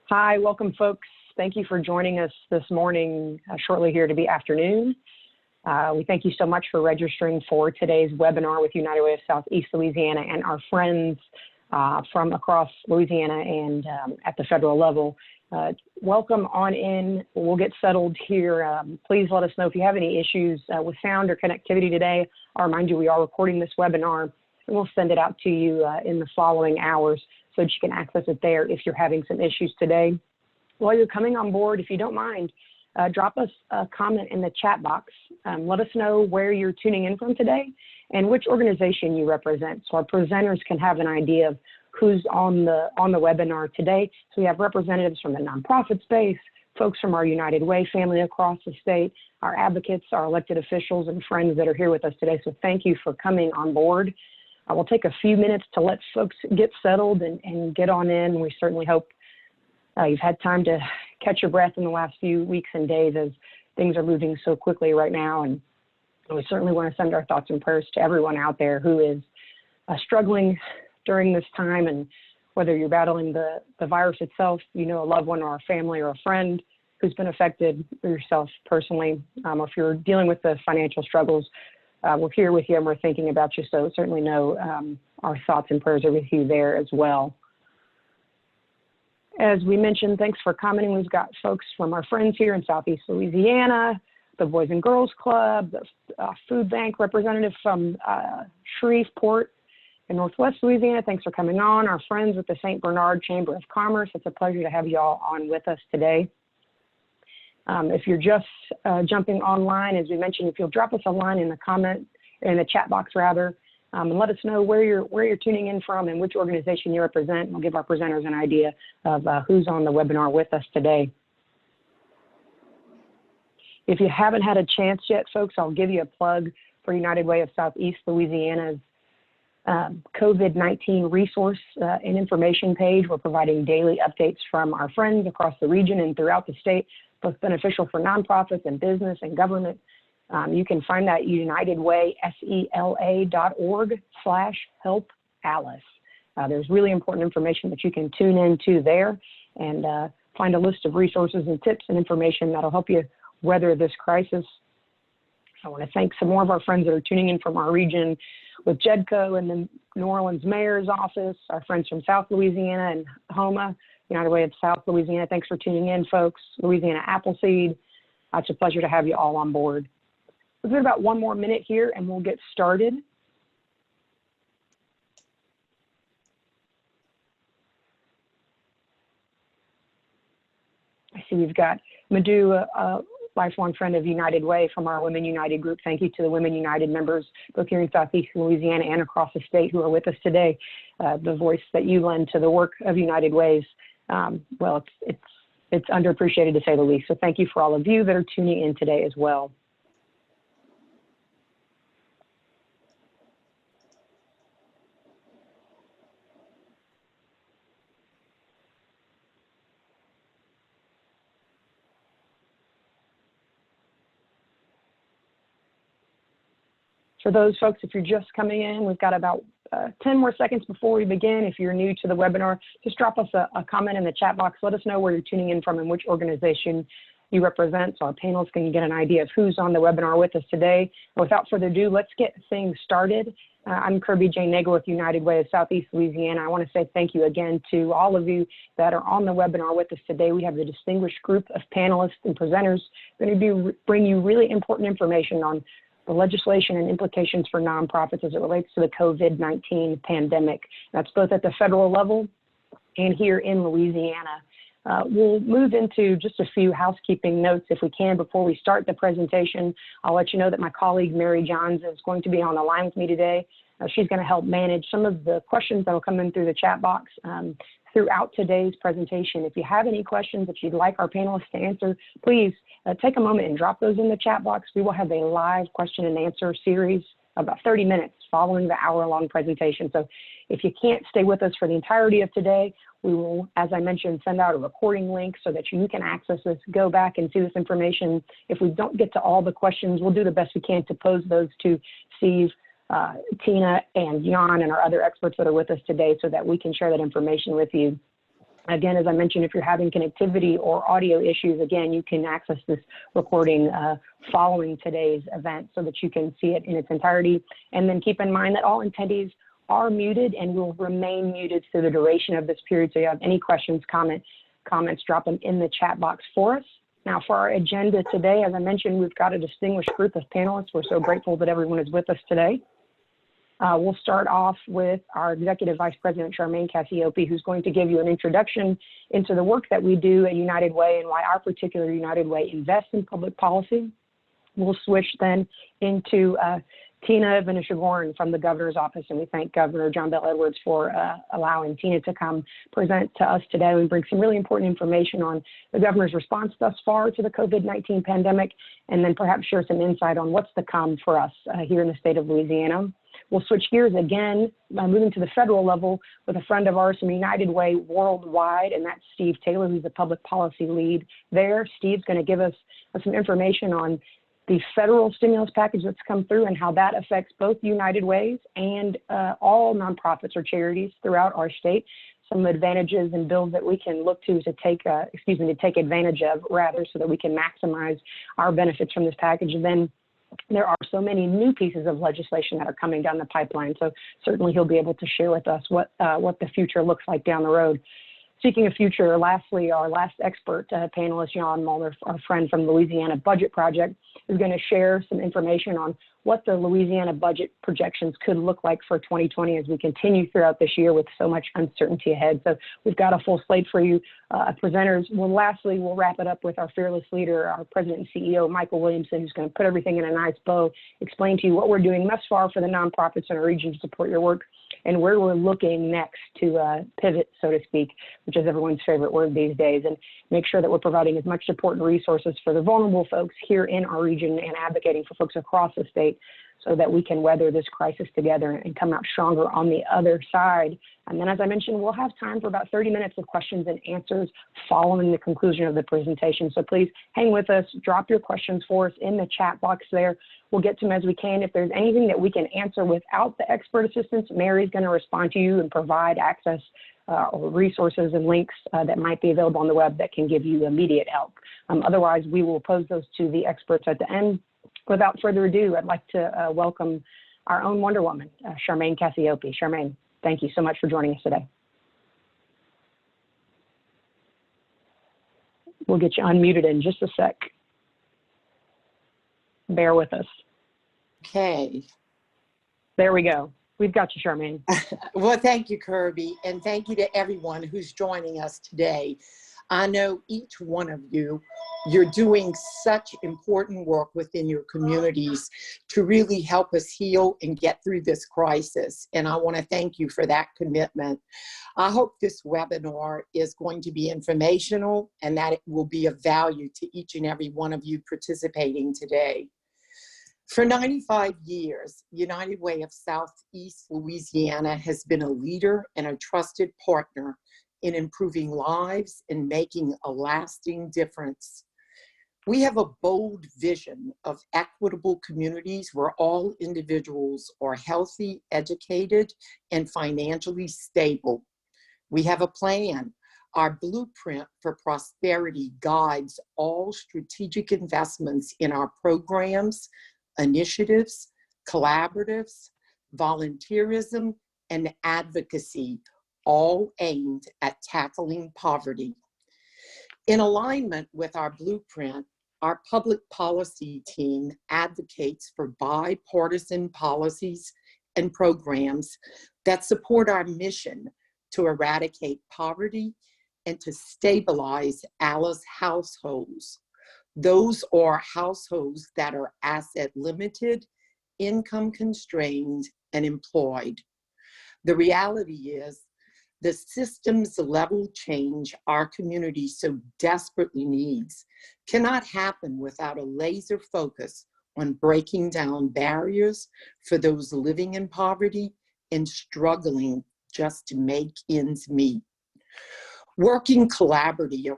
Hi, welcome folks. Thank you for joining us this morning, shortly here to be afternoon. We thank you so much for registering for today's webinar with United Way of Southeast Louisiana and our friends from across Louisiana and at the federal level. Welcome on in. We'll get settled here. Please let us know if you have any issues with sound or connectivity today. I'll remind you we are recording this webinar and we'll send it out to you in the following hours so that you can access it there if you're having some issues today. While you're coming on board, if you don't mind, drop us a comment in the chat box. Let us know where you're tuning in from today and which organization you represent, so our presenters can have an idea of who's on the webinar today. So we have representatives from the nonprofit space, folks from our United Way family across the state, our advocates, our elected officials, and friends that are here with us today. So thank you for coming on board. We'll take a few minutes to let folks get settled and get on in. We certainly hope you've had time to catch your breath in the last few weeks and days as things are moving so quickly right now. And we certainly want to send our thoughts and prayers to everyone out there who is struggling during this time. And whether you're battling the virus itself, you know, a loved one or a family or a friend who's been affected, or yourself personally, or if you're dealing with the financial struggles, we're here with you and we're thinking about you. So certainly know our thoughts and prayers are with you there as well. As we mentioned, thanks for commenting. We've got folks from our friends here in Southeast Louisiana, the Boys and Girls Club, the Food Bank representative from Shreveport in Northwest Louisiana. Thanks for coming on. Our friends with the St. Bernard Chamber of Commerce. It's a pleasure to have you all on with us today. If you're just jumping online, as we mentioned, if you'll drop us a line in the chat box rather, and let us know where you're tuning in from and which organization you represent. And we'll give our presenters an idea of who's on the webinar with us today. If you haven't had a chance yet, folks, I'll give you a plug for United Way of Southeast Louisiana's COVID-19 resource and information page. We're providing daily updates from our friends across the region and throughout the state, both beneficial for nonprofits and business and government. You can find that at unitedwaysela.org/help-alice. There's really important information that you can tune into there and find a list of resources and tips and information that'll help you weather this crisis. I want to thank some more of our friends that are tuning in from our region with JEDCO and the New Orleans Mayor's Office, our friends from South Louisiana and HOMA, United Way of South Louisiana. Thanks for tuning in, folks. Louisiana Appleseed. It's a pleasure to have you all on board. We've got about one more minute here and we'll get started. I see we've got Madhu, a lifelong friend of United Way from our Women United group. Thank you to the Women United members, both here in Southeast Louisiana and across the state, who are with us today. The voice that you lend to the work of United Ways, well, it's underappreciated to say the least. So thank you for all of you that are tuning in today as well. For those folks, if you're just coming in, we've got about 10 more seconds before we begin. If you're new to the webinar, just drop us a comment in the chat box. Let us know where you're tuning in from and which organization you represent, so our panelists can get an idea of who's on the webinar with us today. And without further ado, let's get things started. I'm Kirby Jane Nagel with United Way of Southeast Louisiana. I want to say thank you again to all of you that are on the webinar with us today. We have a distinguished group of panelists and presenters going to bring you really important information on the legislation and implications for nonprofits as it relates to the COVID-19 pandemic. That's both at the federal level and here in Louisiana. We'll move into just a few housekeeping notes if we can before we start the presentation. I'll let you know that my colleague Mary Johns is going to be on the line with me today. She's going to help manage some of the questions that will come in through the chat box throughout today's presentation. If you have any questions that you'd like our panelists to answer, please take a moment and drop those in the chat box. We will have a live question and answer series about 30 minutes following the hour-long presentation. So if you can't stay with us for the entirety of today, we will, as I mentioned, send out a recording link so that you can access this, go back and see this information. If we don't get to all the questions, we'll do the best we can to pose those to Steve, Tina, and Jan, and our other experts that are with us today so that we can share that information with you. Again, as I mentioned, if you're having connectivity or audio issues, again, you can access this recording following today's event so that you can see it in its entirety. And then keep in mind that all attendees are muted and will remain muted through the duration of this period. So if you have any questions, comments, drop them in the chat box for us. Now, for our agenda today, as I mentioned, we've got a distinguished group of panelists. We're so grateful that everyone is with us today. We'll start off with our Executive Vice President, Charmaine Cassiope, who's going to give you an introduction into the work that we do at United Way and why our particular United Way invests in public policy. We'll switch then into Tina Venishagorn from the governor's office, and we thank Governor John Bell Edwards for allowing Tina to come present to us today and bring some really important information on the governor's response thus far to the COVID-19 pandemic, and then perhaps share some insight on what's to come for us here in the state of Louisiana. We'll switch gears again, moving to the federal level with a friend of ours from United Way Worldwide, and that's Steve Taylor, who's the public policy lead there. Steve's going to give us some information on the federal stimulus package that's come through and how that affects both United Ways and all nonprofits or charities throughout our state. Some advantages and bills that we can look to take advantage of, rather, so that we can maximize our benefits from this package. And then there are so many new pieces of legislation that are coming down the pipeline. So certainly he'll be able to share with us what the future looks like down the road. Speaking of future, lastly, our last expert panelist, Jan Muller, our friend from Louisiana Budget Project, is going to share some information on what the Louisiana budget projections could look like for 2020 as we continue throughout this year with so much uncertainty ahead. So we've got a full slate for you presenters. Well, lastly, we'll wrap it up with our fearless leader, our president and CEO, Michael Williamson, who's going to put everything in a nice bow, explain to you what we're doing thus far for the nonprofits in our region to support your work, and where we're looking next to pivot, so to speak, which is everyone's favorite word these days, and make sure that we're providing as much support and resources for the vulnerable folks here in our region and advocating for folks across the state so that we can weather this crisis together and come out stronger on the other side. And then, as I mentioned, we'll have time for about 30 minutes of questions and answers following the conclusion of the presentation. So please hang with us, drop your questions for us in the chat box there. We'll get to them as we can. If there's anything that we can answer without the expert assistance, Mary's going to respond to you and provide access or resources and links that might be available on the web that can give you immediate help. Otherwise, we will pose those to the experts at the end. Without further ado, I'd like to welcome our own Wonder Woman, Charmaine Cassiope. Charmaine, thank you so much for joining us today. We'll get you unmuted in just a sec. Bear with us. Okay. There we go. We've got you, Charmaine. Well, thank you, Kirby, and thank you to everyone who's joining us today. I know each one of you, you're doing such important work within your communities to really help us heal and get through this crisis. And I want to thank you for that commitment. I hope this webinar is going to be informational and that it will be of value to each and every one of you participating today. For 95 years, United Way of Southeast Louisiana has been a leader and a trusted partner in improving lives and making a lasting difference. We have a bold vision of equitable communities where all individuals are healthy, educated, and financially stable. We have a plan. Our blueprint for prosperity guides all strategic investments in our programs, initiatives, collaboratives, volunteerism, and advocacy, all aimed at tackling poverty. In alignment with our blueprint, our public policy team advocates for bipartisan policies and programs that support our mission to eradicate poverty and to stabilize ALA's households. Those are households that are asset limited, income constrained, and employed. The reality is, the systems level change our community so desperately needs cannot happen without a laser focus on breaking down barriers for those living in poverty and struggling just to make ends meet. Working collaboratively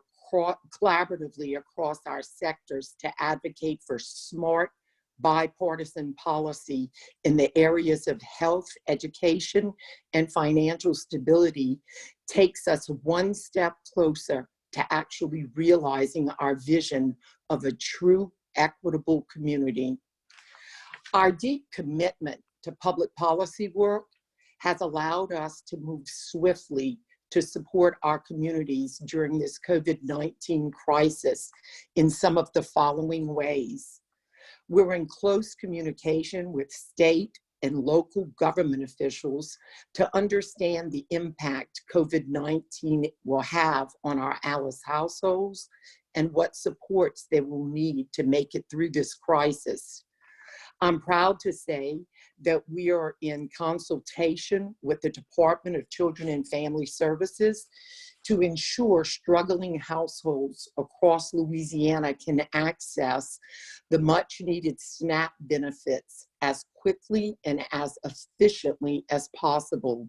across our sectors to advocate for smart, bipartisan policy in the areas of health, education, and financial stability takes us one step closer to actually realizing our vision of a true equitable community. Our deep commitment to public policy work has allowed us to move swiftly to support our communities during this COVID-19 crisis in some of the following ways. We're in close communication with state and local government officials to understand the impact COVID-19 will have on our Alice households and what supports they will need to make it through this crisis. I'm proud to say that we are in consultation with the Department of Children and Family Services to ensure struggling households across Louisiana can access the much needed SNAP benefits as quickly and as efficiently as possible.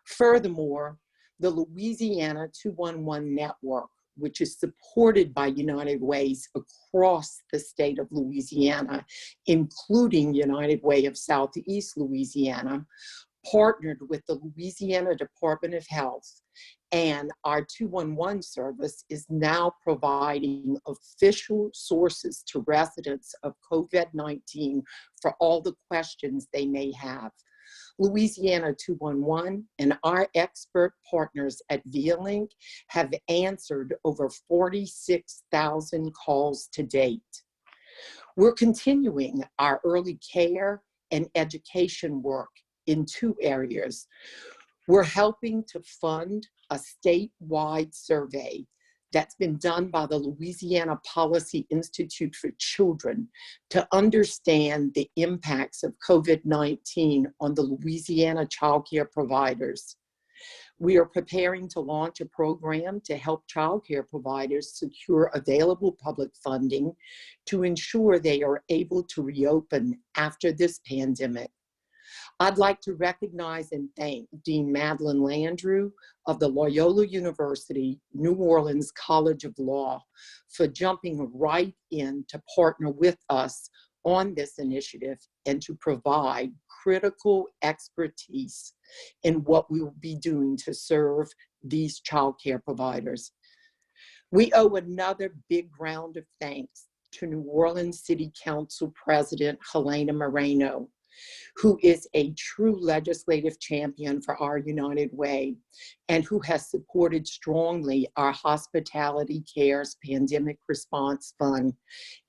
Furthermore, the Louisiana 211 network, which is supported by United Ways across the state of Louisiana, including United Way of Southeast Louisiana, partnered with the Louisiana Department of Health, and our 211 service is now providing official sources to residents of COVID-19 for all the questions they may have. Louisiana 211 and our expert partners at ViaLink have answered over 46,000 calls to date. We're continuing our early care and education work in two areas. We're helping to fund a statewide survey that's been done by the Louisiana Policy Institute for Children to understand the impacts of COVID-19 on the Louisiana child care providers. We are preparing to launch a program to help child care providers secure available public funding to ensure they are able to reopen after this pandemic. I'd like to recognize and thank Dean Madeline Landrieu of the Loyola University New Orleans College of Law for jumping right in to partner with us on this initiative and to provide critical expertise in what we will be doing to serve these child care providers. We owe another big round of thanks to New Orleans City Council President Helena Moreno, who is a true legislative champion for our United Way and who has supported strongly our Hospitality Cares Pandemic Response Fund,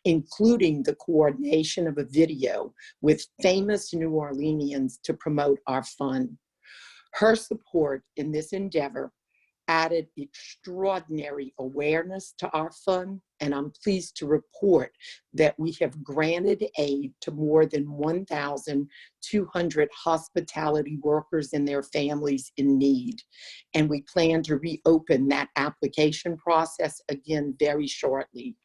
including the coordination of a video with famous New Orleanians to promote our fund. Her support in this endeavor added extraordinary awareness to our fund, and I'm pleased to report that we have granted aid to more than 1,200 hospitality workers and their families in need. And we plan to reopen that application process again very shortly.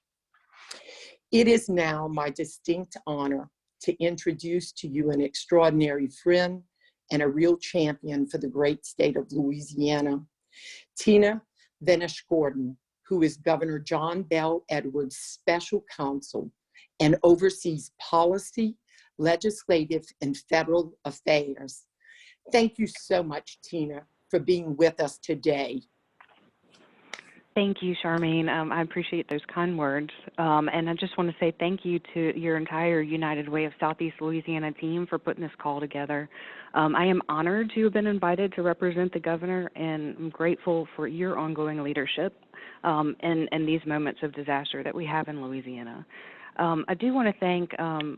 It is now my distinct honor to introduce to you an extraordinary friend and a real champion for the great state of Louisiana, Tina Venish-Gordon, who is Governor John Bell Edwards' special counsel and oversees policy, legislative, and federal affairs. Thank you so much, Tina, for being with us today. Thank you, Charmaine. I appreciate those kind words. And I just want to say thank you to your entire United Way of Southeast Louisiana team for putting this call together. I am honored to have been invited to represent the governor, and I'm grateful for your ongoing leadership in these moments of disaster that we have in Louisiana. I do want to thank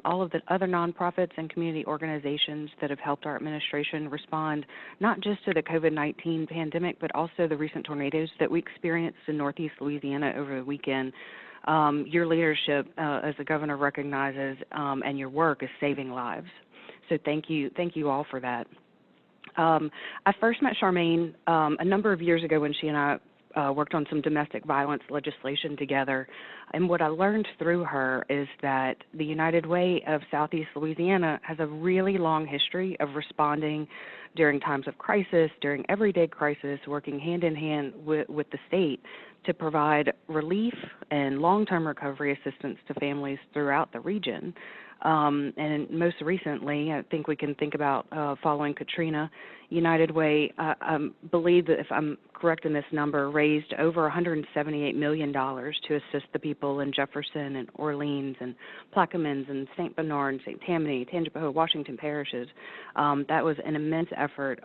all of the other nonprofits and community organizations that have helped our administration respond not just to the COVID-19 pandemic, but also the recent tornadoes that we experienced in Northeast Louisiana over the weekend. Your leadership, as the governor recognizes, and your work is saving lives. So thank you all for that. I first met Charmaine a number of years ago when she and I worked on some domestic violence legislation together. And what I learned through her is that the United Way of Southeast Louisiana has a really long history of responding during times of crisis, during everyday crisis, working hand in hand with the state to provide relief and long-term recovery assistance to families throughout the region. And most recently, I think we can think about following Katrina, United Way, believe that if I'm correct in this number, raised over $178 million to assist the people in Jefferson and Orleans and Plaquemines and St. Bernard, St. Tammany, Tangipahoa, Washington parishes. That was an immense effort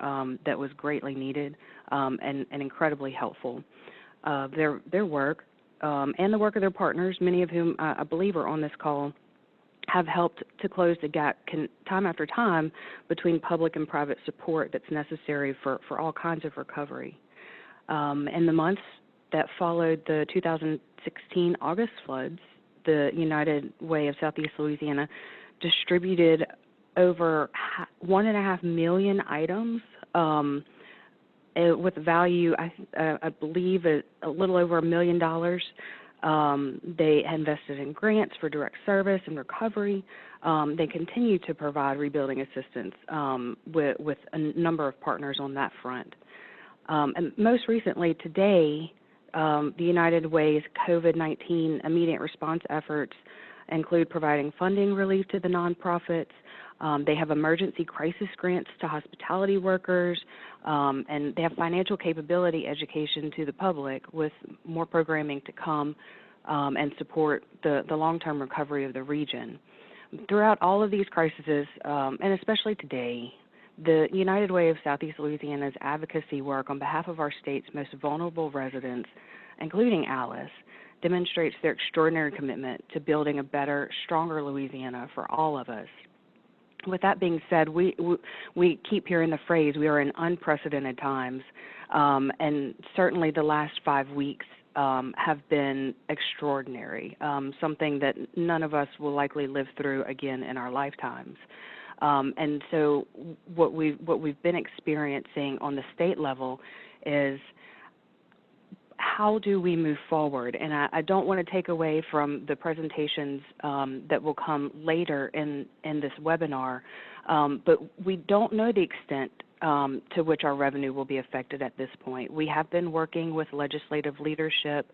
that was greatly needed and incredibly helpful. Their work and the work of their partners, many of whom I believe are on this call, have helped to close the gap time after time between public and private support that's necessary for all kinds of recovery. In the months that followed the 2016 August floods, the United Way of Southeast Louisiana distributed over 1.5 million items with value, I believe, a little over $1 million. They invested in grants for direct service and recovery. They continue to provide rebuilding assistance with a number of partners on that front. And most recently, today, the United Way's COVID-19 immediate response efforts include providing funding relief to the nonprofits. They have emergency crisis grants to hospitality workers, and they have financial capability education to the public with more programming to come and support the long-term recovery of the region. Throughout all of these crises, and especially today, the United Way of Southeast Louisiana's advocacy work on behalf of our state's most vulnerable residents, including Alice, demonstrates their extraordinary commitment to building a better, stronger Louisiana for all of us. With that being said, we keep hearing the phrase, we are in unprecedented times, and certainly the last 5 weeks have been extraordinary, something that none of us will likely live through again in our lifetimes. And so what we've been experiencing on the state level is, how do we move forward? And I don't want to take away from the presentations that will come later in this webinar, but we don't know the extent to which our revenue will be affected at this point. We have been working with legislative leadership,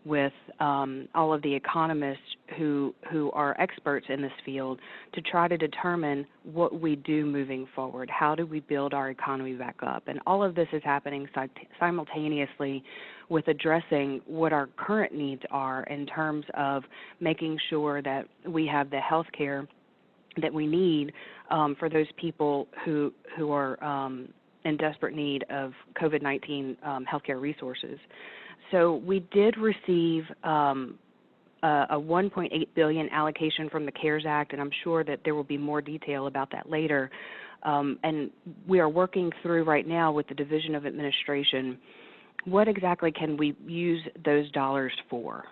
with all of the economists who are experts in this field to try to determine what we do moving forward. How do we build our economy back up? And all of this is happening simultaneously with addressing what our current needs are in terms of making sure that we have the health care that we need for those people who are in desperate need of COVID-19 healthcare resources. So we did receive a $1.8 billion allocation from the CARES Act, and I'm sure that there will be more detail about that later. And we are working through right now with the Division of Administration, what exactly can we use those dollars for?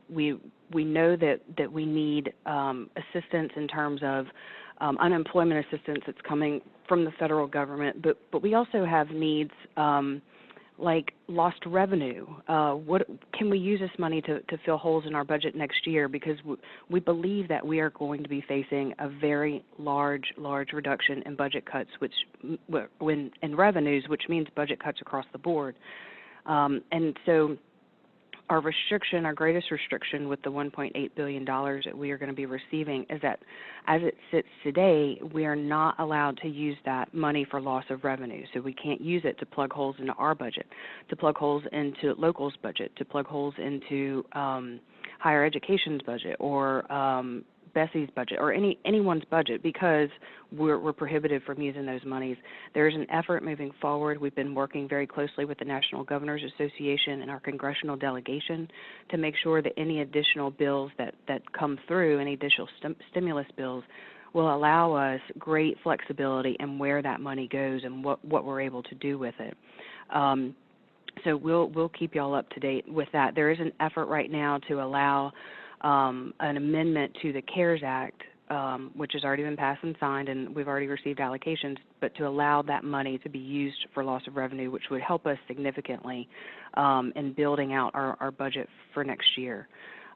We know that we need assistance in terms of unemployment assistance that's coming from the federal government, but we also have needs like lost revenue. What can we use this money to fill holes in our budget next year? Because we believe that we are going to be facing a very large reduction in budget cuts, in revenues, which means budget cuts across the board. And so our greatest restriction with the $1.8 billion that we are going to be receiving is that as it sits today, we are not allowed to use that money for loss of revenue. So we can't use it to plug holes into our budget, to plug holes into locals' budget, to plug holes into higher education's budget or Bessie's budget or anyone's budget, because we're prohibited from using those monies. There's an effort moving forward. We've been working very closely with the National Governors Association and our congressional delegation to make sure that any additional bills that come through, any additional stimulus bills, will allow us great flexibility in where that money goes and what we're able to do with it. So we'll keep you all up to date with that. There is an effort right now to allow an amendment to the CARES Act, which has already been passed and signed, and we've already received allocations, but to allow that money to be used for loss of revenue, which would help us significantly in building out our budget for next year.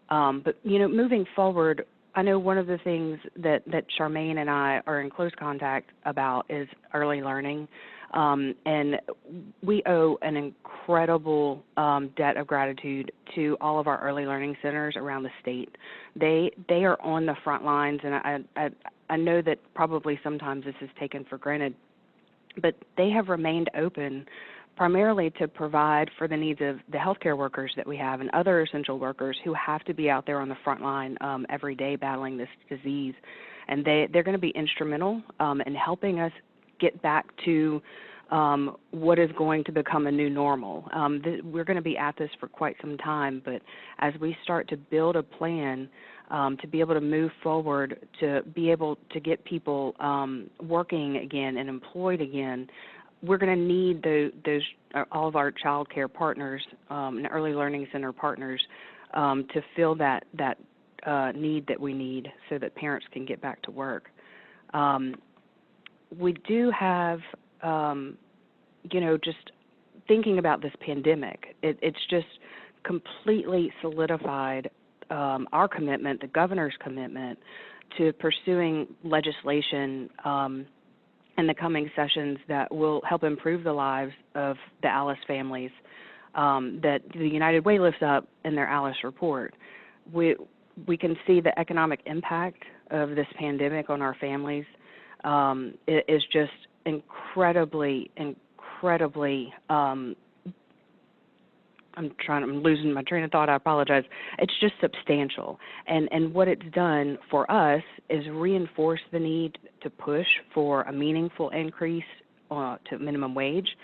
But, moving forward, I know one of the things that Charmaine and I are in close contact about is early learning. And we owe an incredible debt of gratitude to all of our early learning centers around the state. They are on the front lines, and I know that probably sometimes this is taken for granted, but they have remained open primarily to provide for the needs of the healthcare workers that we have and other essential workers who have to be out there on the front line every day battling this disease. And they're going to be instrumental in helping us get back to what is going to become a new normal. We're going to be at this for quite some time, but as we start to build a plan to be able to move forward, to be able to get people working again and employed again, we're going to need those all of our child care partners and early learning center partners to fill that need that we need so that parents can get back to work. We do have, just thinking about this pandemic, it's just completely solidified our commitment, the governor's commitment, to pursuing legislation in the coming sessions that will help improve the lives of the Alice families that the United Way lifts up in their Alice report. We can see the economic impact of this pandemic on our families. It is just incredibly, I'm losing my train of thought, I apologize. It's just substantial. And what it's done for us is reinforce the need to push for a meaningful increase to minimum wage,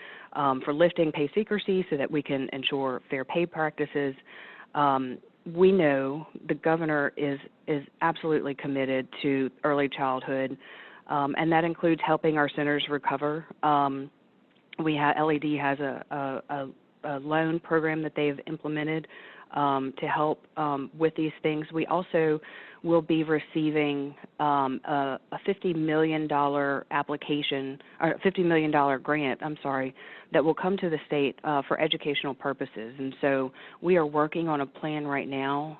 for lifting pay secrecy so that we can ensure fair pay practices. We know the governor is absolutely committed to early childhood, and that includes helping our centers recover. LED has a loan program that they've implemented to help with these things. We also will be receiving a $50 million application, or $50 million grant, that will come to the state for educational purposes. And so we are working on a plan right now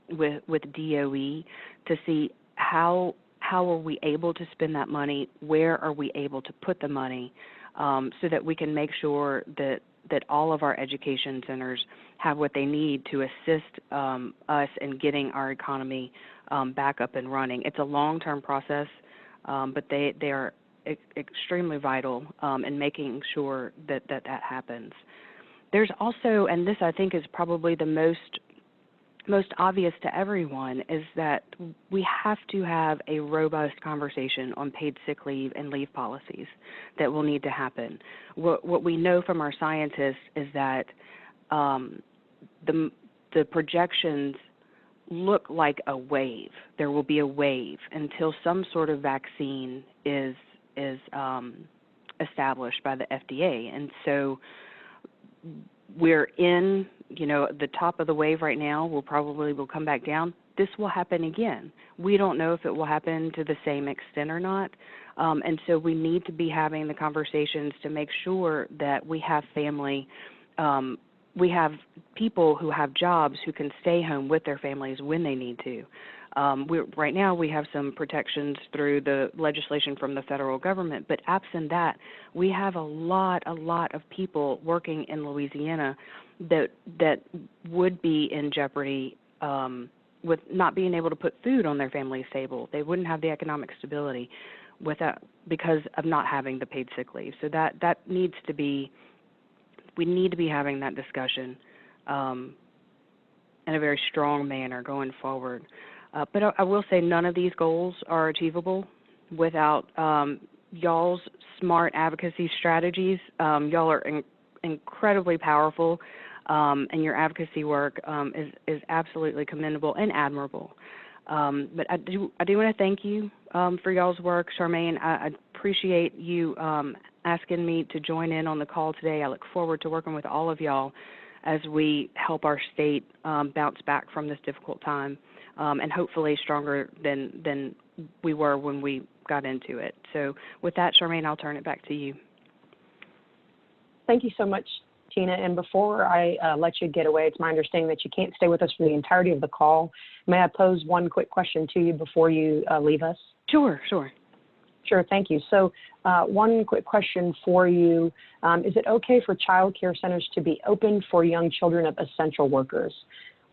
with DOE to see how are we able to spend that money, where are we able to put the money, so that we can make sure that all of our education centers have what they need to assist us in getting our economy back up and running. It's a long-term process, but they are extremely vital in making sure that happens. There's also, and this I think is probably the most obvious to everyone, is that we have to have a robust conversation on paid sick leave and leave policies that will need to happen. What we know from our scientists is that the projections look like a wave. There will be a wave until some sort of vaccine is established by the FDA. And so we're in the top of the wave right now. We'll come back down. This will happen again. We don't know if it will happen to the same extent or not. And so we need to be having the conversations to make sure that we have family, we have people who have jobs who can stay home with their families when they need to. Right now we have some protections through the legislation from the federal government, but absent that, we have a lot of people working in Louisiana that would be in jeopardy with not being able to put food on their family's table. They wouldn't have the economic stability because of not having the paid sick leave. So that needs to be, we need to be having that discussion in a very strong manner going forward. But I will say none of these goals are achievable without y'all's smart advocacy strategies. Y'all are incredibly powerful, and your advocacy work is absolutely commendable and admirable. But I do want to thank you for y'all's work, Charmaine. I appreciate you asking me to join in on the call today. I look forward to working with all of y'all as we help our state bounce back from this difficult time, and hopefully stronger than we were when we got into it. So with that, Charmaine, I'll turn it back to you. Thank you so much, Tina. And before I let you get away, it's my understanding that you can't stay with us for the entirety of the call. May I pose one quick question to you before you leave us? Sure. Sure, thank you. So one quick question for you. Is it okay for child care centers to be open for young children of essential workers?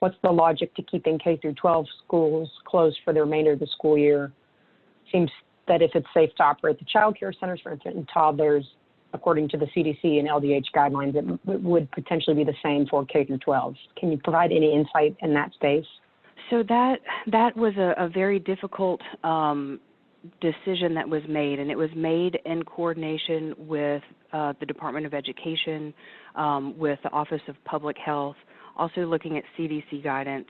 What's the logic to keeping K through 12 schools closed for the remainder of the school year? Seems that if it's safe to operate the child care centers for infant and toddlers, according to the CDC and LDH guidelines, it would potentially be the same for K through 12. Can you provide any insight in that space? So that was a very difficult decision that was made, and it was made in coordination with the Department of Education, with the Office of Public Health, also looking at CDC guidance.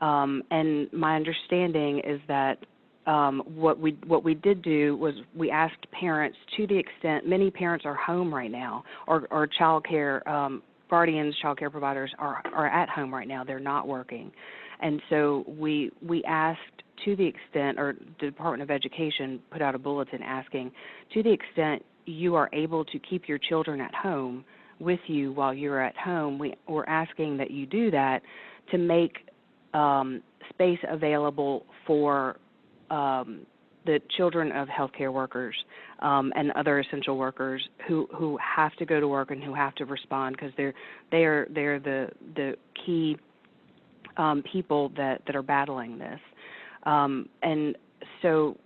And my understanding is that what we did do was we asked parents, to the extent many parents are home right now, or child care guardians, child care providers are at home right now. They're not working. And so we asked, to the extent, or the Department of Education put out a bulletin asking, to the extent you are able to keep your children at home with you while you're at home, we're asking that you do that to make space available for the children of healthcare workers and other essential workers who have to go to work and who have to respond, because they're the key people that are battling this. And so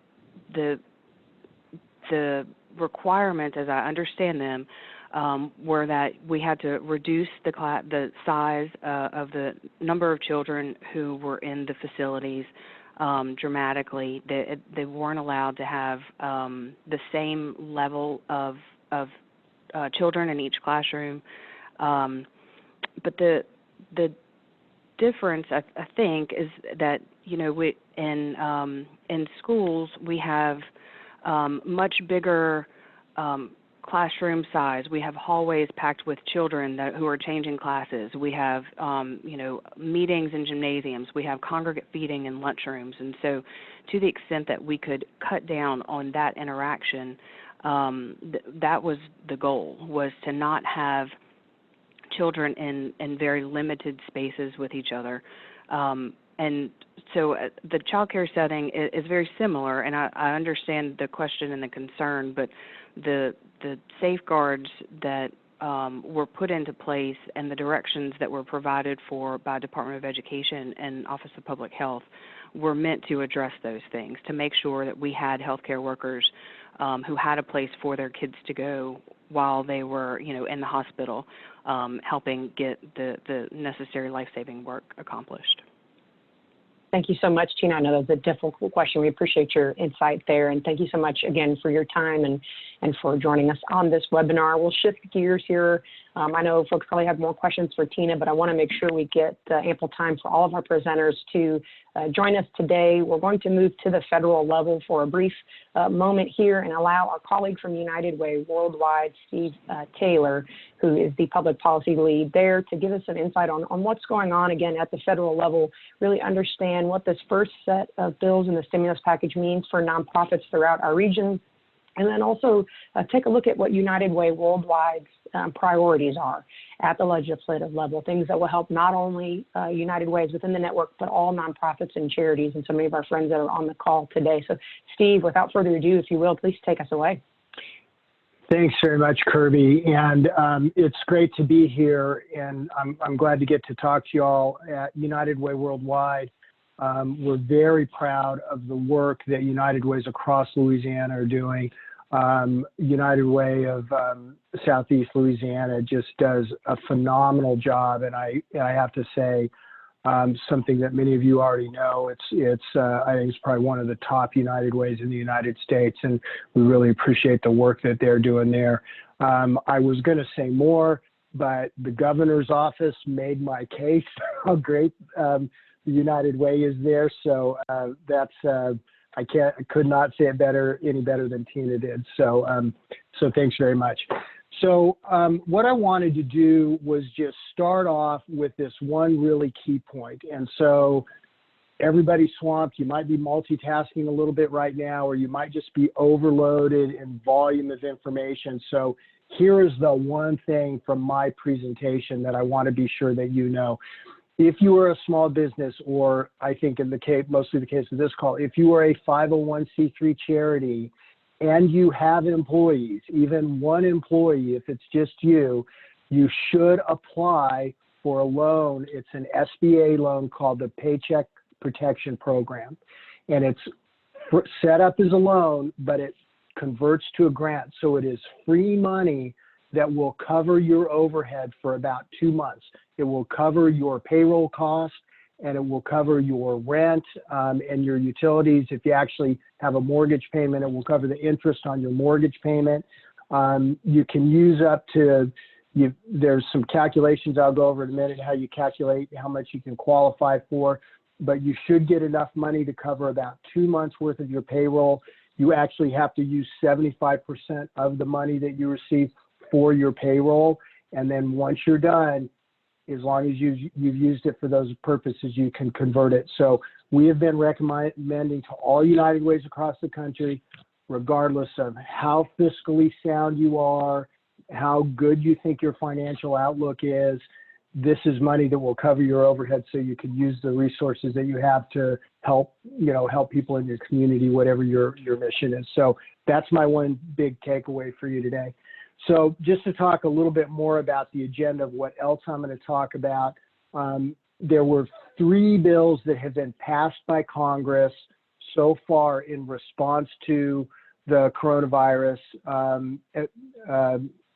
the requirements, as I understand them, were that we had to reduce the size of the number of children who were in the facilities dramatically. They weren't allowed to have the same level of children in each classroom. But the difference, I think, is that we in schools we have much bigger classroom size. We have hallways packed with children who are changing classes. We have meetings in gymnasiums. We have congregate feeding in lunchrooms. And so, to the extent that we could cut down on that interaction, that was the goal, was to not have children in very limited spaces with each other. And so the child care setting is very similar, and I understand the question and the concern, but the safeguards that were put into place and the directions that were provided for by Department of Education and Office of Public Health were meant to address those things, to make sure that we had healthcare workers who had a place for their kids to go while they were, in the hospital, helping get the necessary life-saving work accomplished. Thank you so much, Tina. I know that's a difficult question. We appreciate your insight there. And thank you so much again for your time and for joining us on this webinar. We'll shift gears here. I know folks probably have more questions for Tina, but I want to make sure we get ample time for all of our presenters to join us today. We're going to move to the federal level for a brief moment here and allow our colleague from United Way Worldwide, Steve Taylor, who is the public policy lead there, to give us some insight on what's going on again at the federal level, really understand what this first set of bills in the stimulus package means for nonprofits throughout our region, and then also take a look at what United Way Worldwide's priorities are at the legislative level, things that will help not only United Ways within the network, but all nonprofits and charities and so many of our friends that are on the call today. So, Steve, without further ado, if you will, please take us away. Thanks very much, Kirby, and it's great to be here, and I'm glad to get to talk to you all at United Way Worldwide. We're very proud of the work that United Ways across Louisiana are doing. United Way of Southeast Louisiana just does a phenomenal job, and I have to say something that many of you already know. It's I think it's probably one of the top United Ways in the United States, and we really appreciate the work that they're doing there. I was going to say more, but the governor's office made my case how great the United Way is there. So that's I could not say it any better than Tina did. So so thanks very much. So what I wanted to do was just start off with this one really key point. And so everybody's swamped. You might be multitasking a little bit right now, or you might just be overloaded in volume of information. So here is the one thing from my presentation that I want to be sure that you know. If you are a small business, or I think in the case, mostly the case of this call, if you are a 501c3 charity and you have employees, even one employee, if it's just you, you should apply for a loan. It's an SBA loan called the Paycheck Protection Program. And it's set up as a loan, but it converts to a grant. So it is free money that will cover your overhead for about 2 months. It will cover your payroll costs, and it will cover your rent and your utilities. If you actually have a mortgage payment, it will cover the interest on your mortgage payment. You can use up to, there's some calculations I'll go over in a minute, how you calculate how much you can qualify for, but you should get enough money to cover about 2 months worth of your payroll. You actually have to use 75% of the money that you receive for your payroll. And then once you're done, as long as you've used it for those purposes, you can convert it. So we have been recommending to all United Ways across the country, regardless of how fiscally sound you are, how good you think your financial outlook is, this is money that will cover your overhead so you can use the resources that you have to help, help people in your community, whatever your mission is. So that's my one big takeaway for you today. So just to talk a little bit more about the agenda of what else I'm going to talk about, there were 3 bills that have been passed by Congress so far in response to the coronavirus,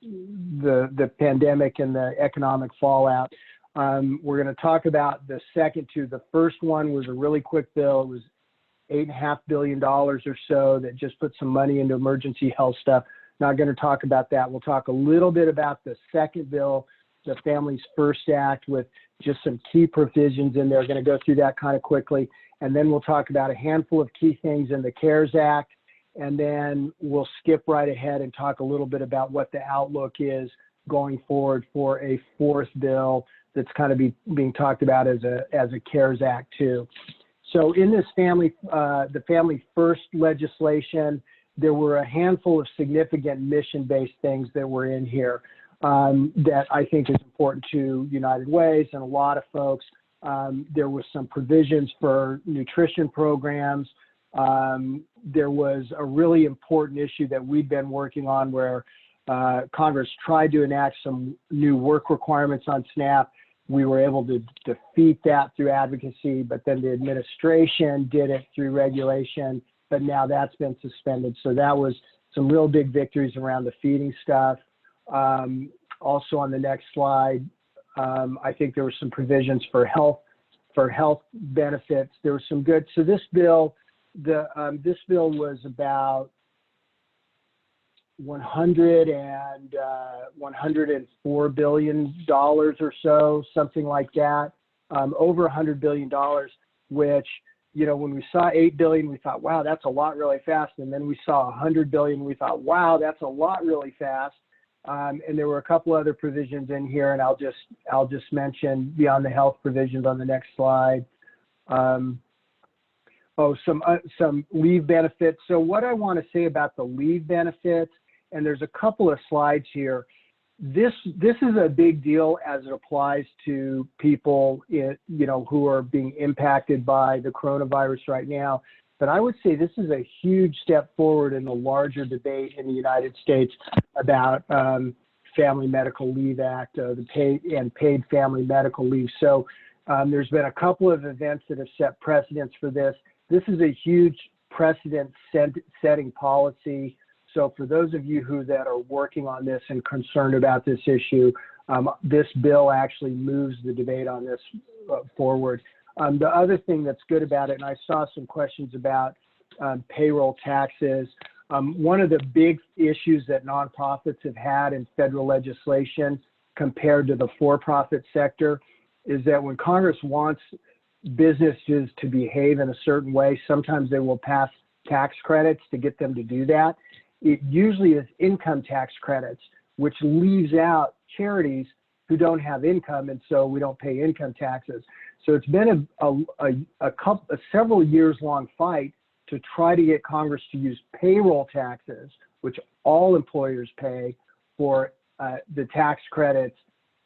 the pandemic and the economic fallout. We're going to talk about the second 2. The first one was a really quick bill. It was $8.5 billion or so that just put some money into emergency health stuff. Not going to talk about that. We'll talk a little bit about the second bill, the Families First Act, with just some key provisions in there. Going to go through that kind of quickly. And then we'll talk about a handful of key things in the CARES Act. And then we'll skip right ahead and talk a little bit about what the outlook is going forward for a 4th bill that's kind of being talked about as a CARES Act too. So in this the Family First legislation, there were a handful of significant mission-based things that were in here that I think is important to United Ways and a lot of folks. There were some provisions for nutrition programs. There was a really important issue that we've been working on where Congress tried to enact some new work requirements on SNAP. We were able to defeat that through advocacy, but then the administration did it through regulation, but now that's been suspended. So that was some real big victories around the feeding stuff. Also on the next slide, I think there were some provisions for health benefits. There were some good, so this bill, this bill was about $104 billion or so, something like that, over $100 billion, which, when we saw $8 billion, we thought, wow, that's a lot really fast. And then we saw $100 billion, we thought, wow, that's a lot really fast. And there were a couple other provisions in here, and I'll just mention beyond the health provisions on the next slide. Some leave benefits. So what I want to say about the leave benefits, and there's a couple of slides here. This is a big deal as it applies to people who are being impacted by the coronavirus right now. But I would say this is a huge step forward in the larger debate in the United States about Family Medical Leave Act, the paid family medical leave. So there's been a couple of events that have set precedents for this. This is a huge precedent-setting policy. So for those of you that are working on this and concerned about this issue, this bill actually moves the debate on this forward. The other thing that's good about it, and I saw some questions about payroll taxes. One of the big issues that nonprofits have had in federal legislation compared to the for-profit sector is that when Congress wants businesses to behave in a certain way, sometimes they will pass tax credits to get them to do that. It usually is income tax credits, which leaves out charities who don't have income, and so we don't pay income taxes. So it's been a several years long fight to try to get Congress to use payroll taxes, which all employers pay, for the tax credits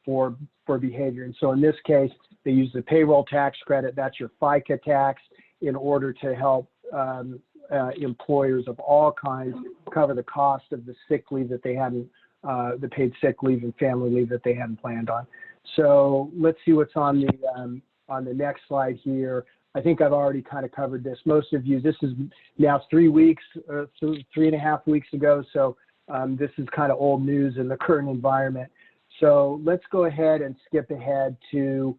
for behavior. And so in this case, they use the payroll tax credit, that's your FICA tax, in order to help employers of all kinds cover the cost of the sick leave that they hadn't, the paid sick leave and family leave that they hadn't planned on. So let's see what's on the next slide here. I think I've already kind of covered this. Most of you, this is now 3 weeks, 3.5 weeks ago. So this is kind of old news in the current environment. So let's go ahead and skip ahead to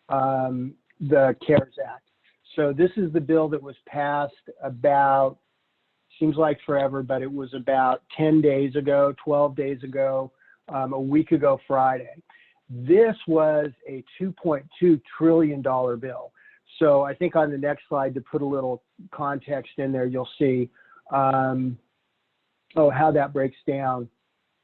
the CARES Act. So this is the bill that was passed about, seems like forever, but it was about 10 days ago, 12 days ago, a week ago Friday. This was a $2.2 trillion bill. So I think on the next slide, to put a little context in there, you'll see how that breaks down.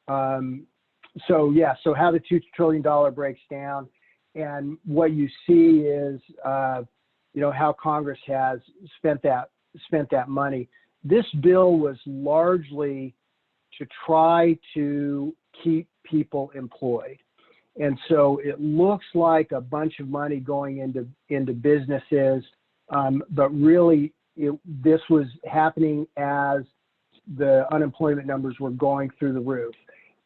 So how the $2 trillion breaks down, and what you see is how Congress has spent that money. This bill was largely to try to keep people employed. And so it looks like a bunch of money going into businesses, but really this was happening as the unemployment numbers were going through the roof.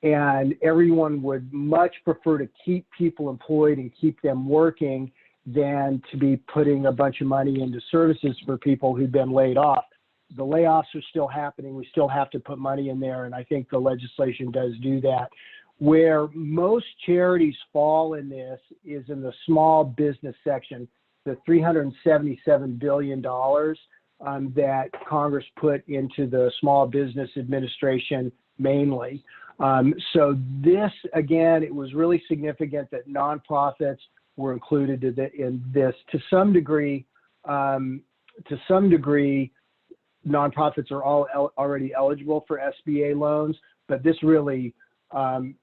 And everyone would much prefer to keep people employed and keep them working than to be putting a bunch of money into services for people who've been laid off. The layoffs are still happening. We still have to put money in there, and I think the legislation does do that. Where most charities fall in this is in the small business section, the $377 billion that Congress put into the Small Business Administration mainly. So this, again, it was really significant that nonprofits were included in this. To some degree, nonprofits are already eligible for SBA loans, but this really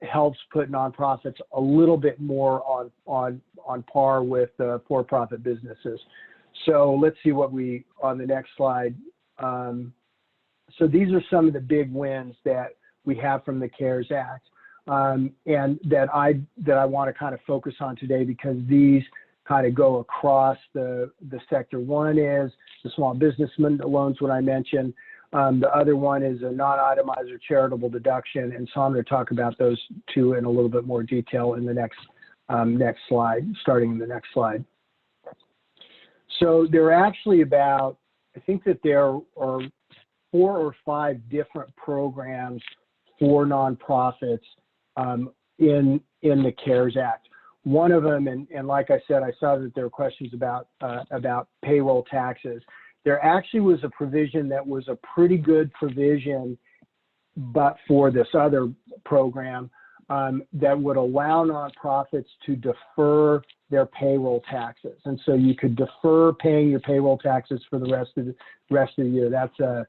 helps put nonprofits a little bit more on par with for-profit businesses. So let's see what on the next slide. So these are some of the big wins that we have from the CARES Act, and that I want to kind of focus on today, because these kind of go across the sector. One is the small business loans, what I mentioned. The other one is a non-itemized or charitable deduction, and so I'm going to talk about those two in a little bit more detail in the next slide, starting in the next slide. So there are actually about, I think that there are 4 or 5 different programs for nonprofits in the CARES Act. One of them, and like I said, I saw that there were questions about payroll taxes. There actually was a provision that was a pretty good provision, but for this other program that would allow nonprofits to defer their payroll taxes, and so you could defer paying your payroll taxes for the rest of the year. That's the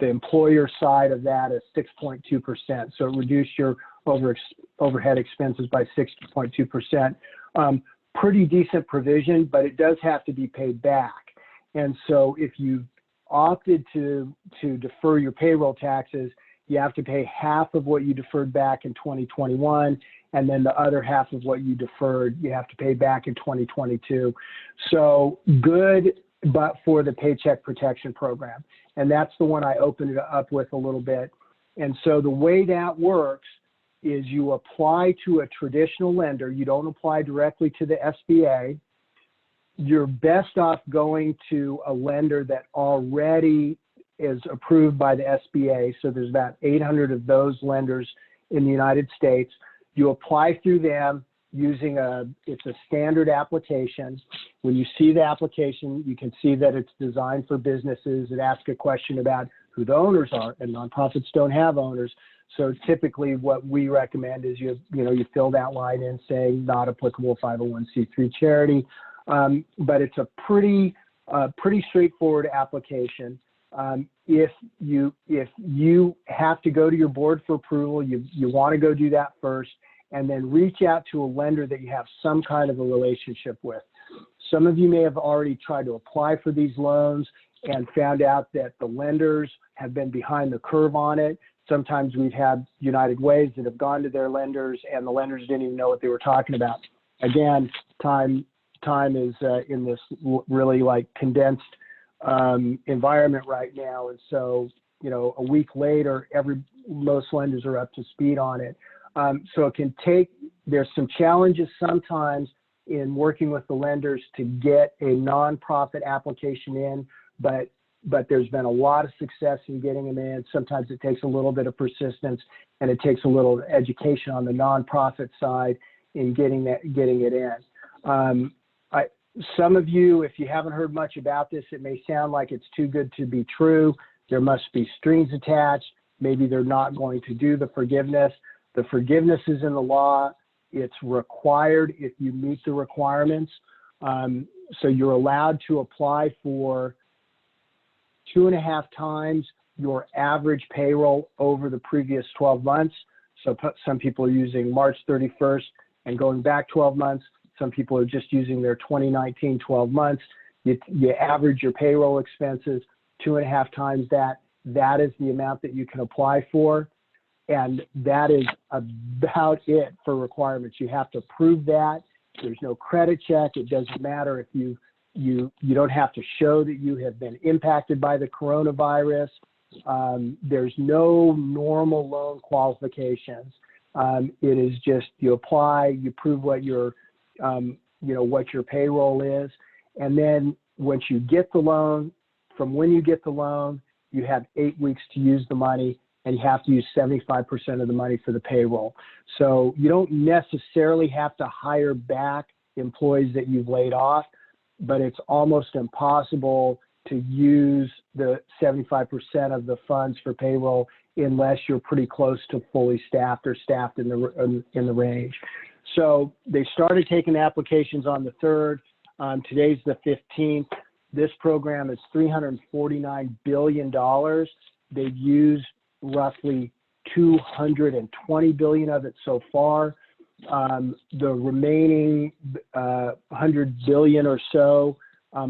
employer side of that is 6.2%. So it reduced your overhead expenses by 6.2%. Pretty decent provision, but it does have to be paid back. And so if you opted to defer your payroll taxes, you have to pay half of what you deferred back in 2021, and then the other half of what you deferred, you have to pay back in 2022. So good, but for the Paycheck Protection Program. And that's the one I opened it up with a little bit. And so the way that works is you apply to a traditional lender. You don't apply directly to the SBA. You're best off going to a lender that already is approved by the SBA. So there's about 800 of those lenders in the United States. You apply through them using it's a standard application. When you see the application, you can see that it's designed for businesses. It asks a question about who the owners are, and nonprofits don't have owners. So typically what we recommend is you fill that line in saying not applicable 501c3 charity. But it's a pretty straightforward application. If you have to go to your board for approval, you want to go do that first, and then reach out to a lender that you have some kind of a relationship with. Some of you may have already tried to apply for these loans and found out that the lenders have been behind the curve on it. Sometimes we've had United Ways that have gone to their lenders and the lenders didn't even know what they were talking about. Again, time is in this really like condensed environment right now. And so, you know, a week later, most lenders are up to speed on it. So it can take, there's some challenges sometimes in working with the lenders to get a nonprofit application in, but there's been a lot of success in getting them in. Sometimes it takes a little bit of persistence, and it takes a little education on the nonprofit side in getting it in. Some of you, if you haven't heard much about this, it may sound like it's too good to be true. There must be strings attached. Maybe they're not going to do the forgiveness. The forgiveness is in the law. It's required if you meet the requirements. So you're allowed to apply for 2.5 times your average payroll over the previous 12 months. So some people are using March 31st and going back 12 months. Some people are just using their 2019 12 months. You average your payroll expenses 2.5 times that. That is the amount that you can apply for. And that is about it for requirements. You have to prove that. There's no credit check. It doesn't matter if you don't have to show that you have been impacted by the coronavirus. There's no normal loan qualifications. It is just you apply, you prove what your what your payroll is, and then once you get the loan, from when you get the loan, you have 8 weeks to use the money, and you have to use 75% of the money for the payroll. So you don't necessarily have to hire back employees that you've laid off, but it's almost impossible to use the 75% of the funds for payroll unless you're pretty close to fully staffed or staffed in the range. So they started taking applications on the 3rd. Today's the 15th. This program is $349 billion. They've used roughly $220 billion of it so far. The remaining $100 billion or so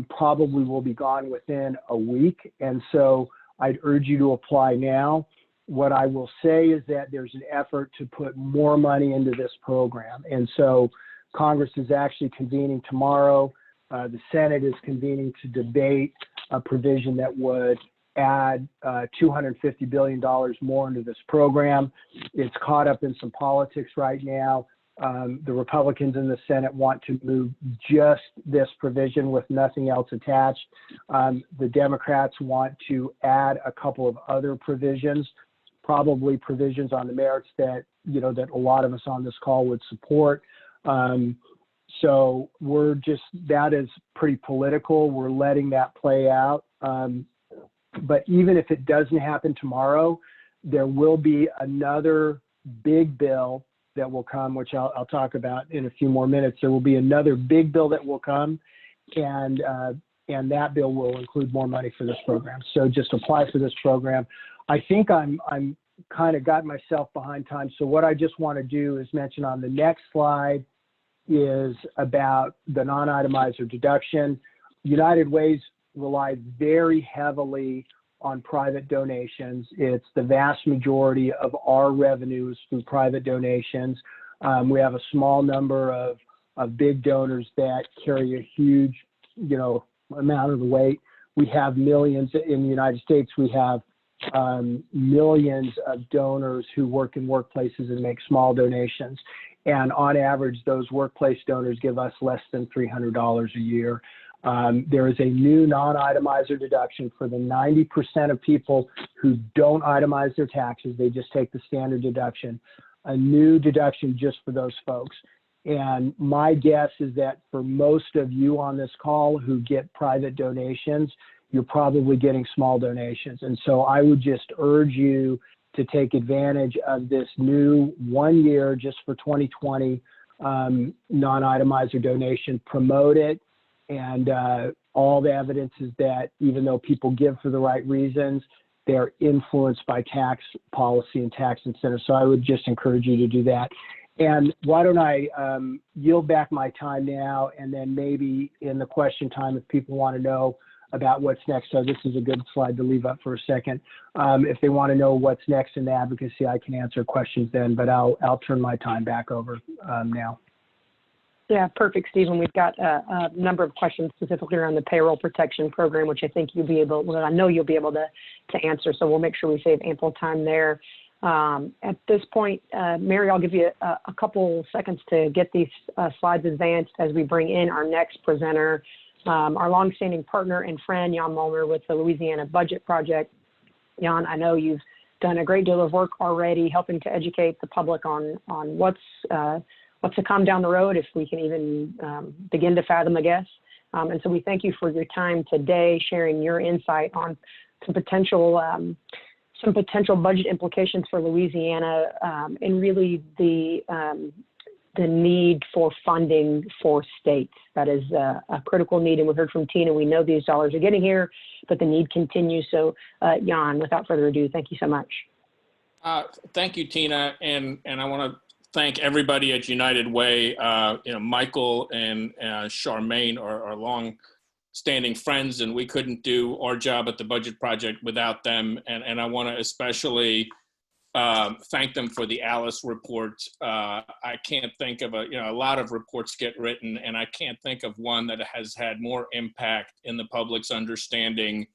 probably will be gone within a week. And so I'd urge you to apply now. What I will say is that there's an effort to put more money into this program. And so Congress is actually convening tomorrow. The Senate is convening to debate a provision that would add $250 billion more into this program. It's caught up in some politics right now. The Republicans in the Senate want to move just this provision with nothing else attached. The Democrats want to add a couple of other provisions, probably provisions on the merits that, that a lot of us on this call would support. So that is pretty political. We're letting that play out. But even if it doesn't happen tomorrow, there will be another big bill that will come, which I'll talk about in a few more minutes. There will be another big bill that will come, and that bill will include more money for this program. So just apply for this program. I think I'm kind of got myself behind time. So what I just want to do is mention on the next slide is about the non-itemizer deduction. United Way's relied very heavily on private donations. It's the vast majority of our revenues through private donations. We have a small number of big donors that carry a huge, amount of the weight. We have millions in the United States. We have millions of donors who work in workplaces and make small donations. And on average, those workplace donors give us less than $300 a year. There is a new non-itemizer deduction for the 90% of people who don't itemize their taxes. They just take the standard deduction, a new deduction just for those folks. And my guess is that for most of you on this call who get private donations, you're probably getting small donations. And so I would just urge you to take advantage of this new 1 year just for 2020 non-itemizer donation, promote it. And all the evidence is that even though people give for the right reasons, they're influenced by tax policy and tax incentives. So I would just encourage you to do that. And why don't I yield back my time now, and then maybe in the question time, if people want to know about what's next. So this is a good slide to leave up for a second. If they want to know what's next in the advocacy, I can answer questions then, but I'll turn my time back over now. Yeah, perfect, Stephen. We've got a number of questions specifically around the payroll protection program, which I think I know you'll be able to answer. So we'll make sure we save ample time there. At this point, Mary, I'll give you a couple seconds to get these slides advanced as we bring in our next presenter, our longstanding partner and friend, Jan Molnar with the Louisiana Budget Project. Jan, I know you've done a great deal of work already helping to educate the public on what's to come down the road, if we can even begin to fathom, I guess. And so we thank you for your time today, sharing your insight on some potential budget implications for Louisiana, and really the need for funding for states. That is a critical need, and we heard from Tina. We know these dollars are getting here, but the need continues. So, Jan, without further ado, thank you so much. Thank you, Tina, and I want to thank everybody at United Way. Michael and Charmaine are long-standing friends, and we couldn't do our job at the Budget Project without them. And I want to especially thank them for the Alice report. I can't think of a lot of reports get written, and I can't think of one that has had more impact in the public's understanding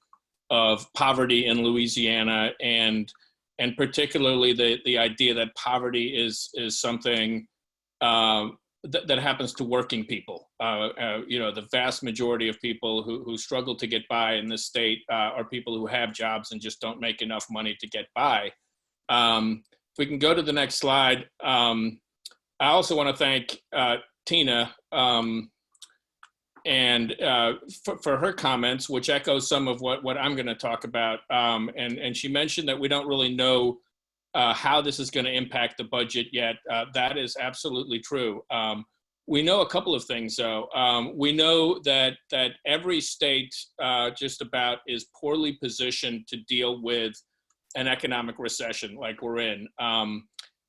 of poverty in Louisiana, and particularly the idea that poverty is something that happens to working people. The vast majority of people who struggle to get by in this state are people who have jobs and just don't make enough money to get by. If we can go to the next slide. I also want to thank Tina and for her comments, which echoes some of what I'm going to talk about. And she mentioned that we don't really know how this is going to impact the budget yet. That is absolutely true. We know a couple of things, though. We know that every state just about is poorly positioned to deal with an economic recession like we're in.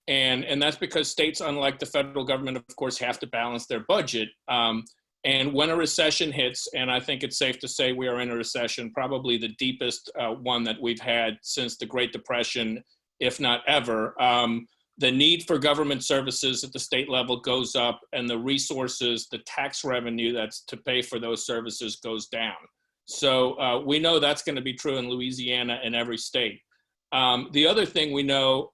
And that's because states, unlike the federal government, of course, have to balance their budget. And when a recession hits, and I think it's safe to say we are in a recession, probably the deepest one that we've had since the Great Depression, if not ever, the need for government services at the state level goes up, and the resources, the tax revenue that's to pay for those services goes down. So we know that's going to be true in Louisiana and every state. The other thing we know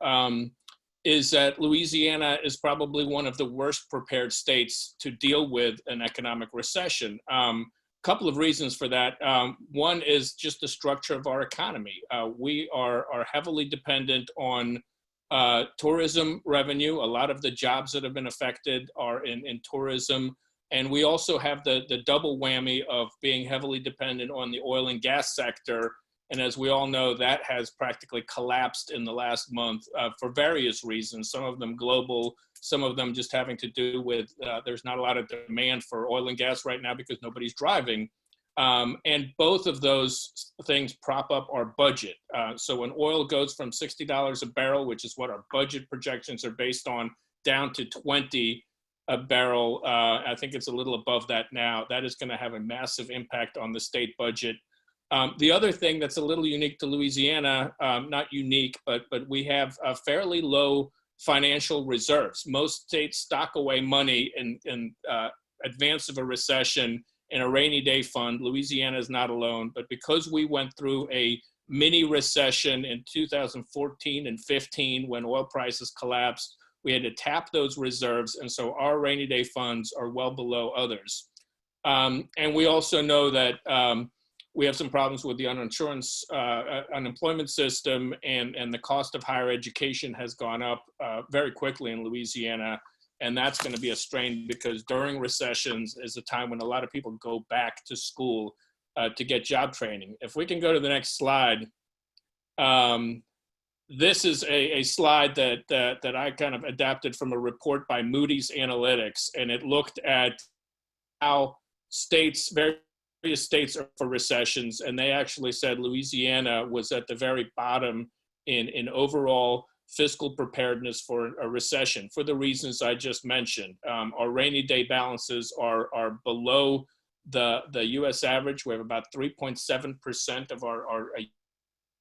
is that Louisiana is probably one of the worst prepared states to deal with an economic recession. Couple of reasons for that. One is just the structure of our economy. We are heavily dependent on tourism revenue. A lot of the jobs that have been affected are in tourism. And we also have the double whammy of being heavily dependent on the oil and gas sector. And as we all know, that has practically collapsed in the last month for various reasons, some of them global, some of them just having to do with there's not a lot of demand for oil and gas right now because nobody's driving. And both of those things prop up our budget. So when oil goes from $60 a barrel, which is what our budget projections are based on, down to $20 a barrel, I think it's a little above that now, that is going to have a massive impact on the state budget. The other thing that's a little unique to Louisiana, not unique, but we have fairly low financial reserves. Most states stock away money in advance of a recession in a rainy day fund. Louisiana is not alone, but because we went through a mini recession in 2014 and 15 when oil prices collapsed, we had to tap those reserves, and so our rainy day funds are well below others. And we also know that we have some problems with the unemployment system, and the cost of higher education has gone up very quickly in Louisiana. And that's going to be a strain because during recessions is a time when a lot of people go back to school to get job training. If we can go to the next slide. This is a slide that I kind of adapted from a report by Moody's Analytics, and it looked at how various states are for recessions, and they actually said Louisiana was at the very bottom in overall fiscal preparedness for a recession for the reasons I just mentioned. Our rainy day balances are below the U.S. average. We have about 3.7% of our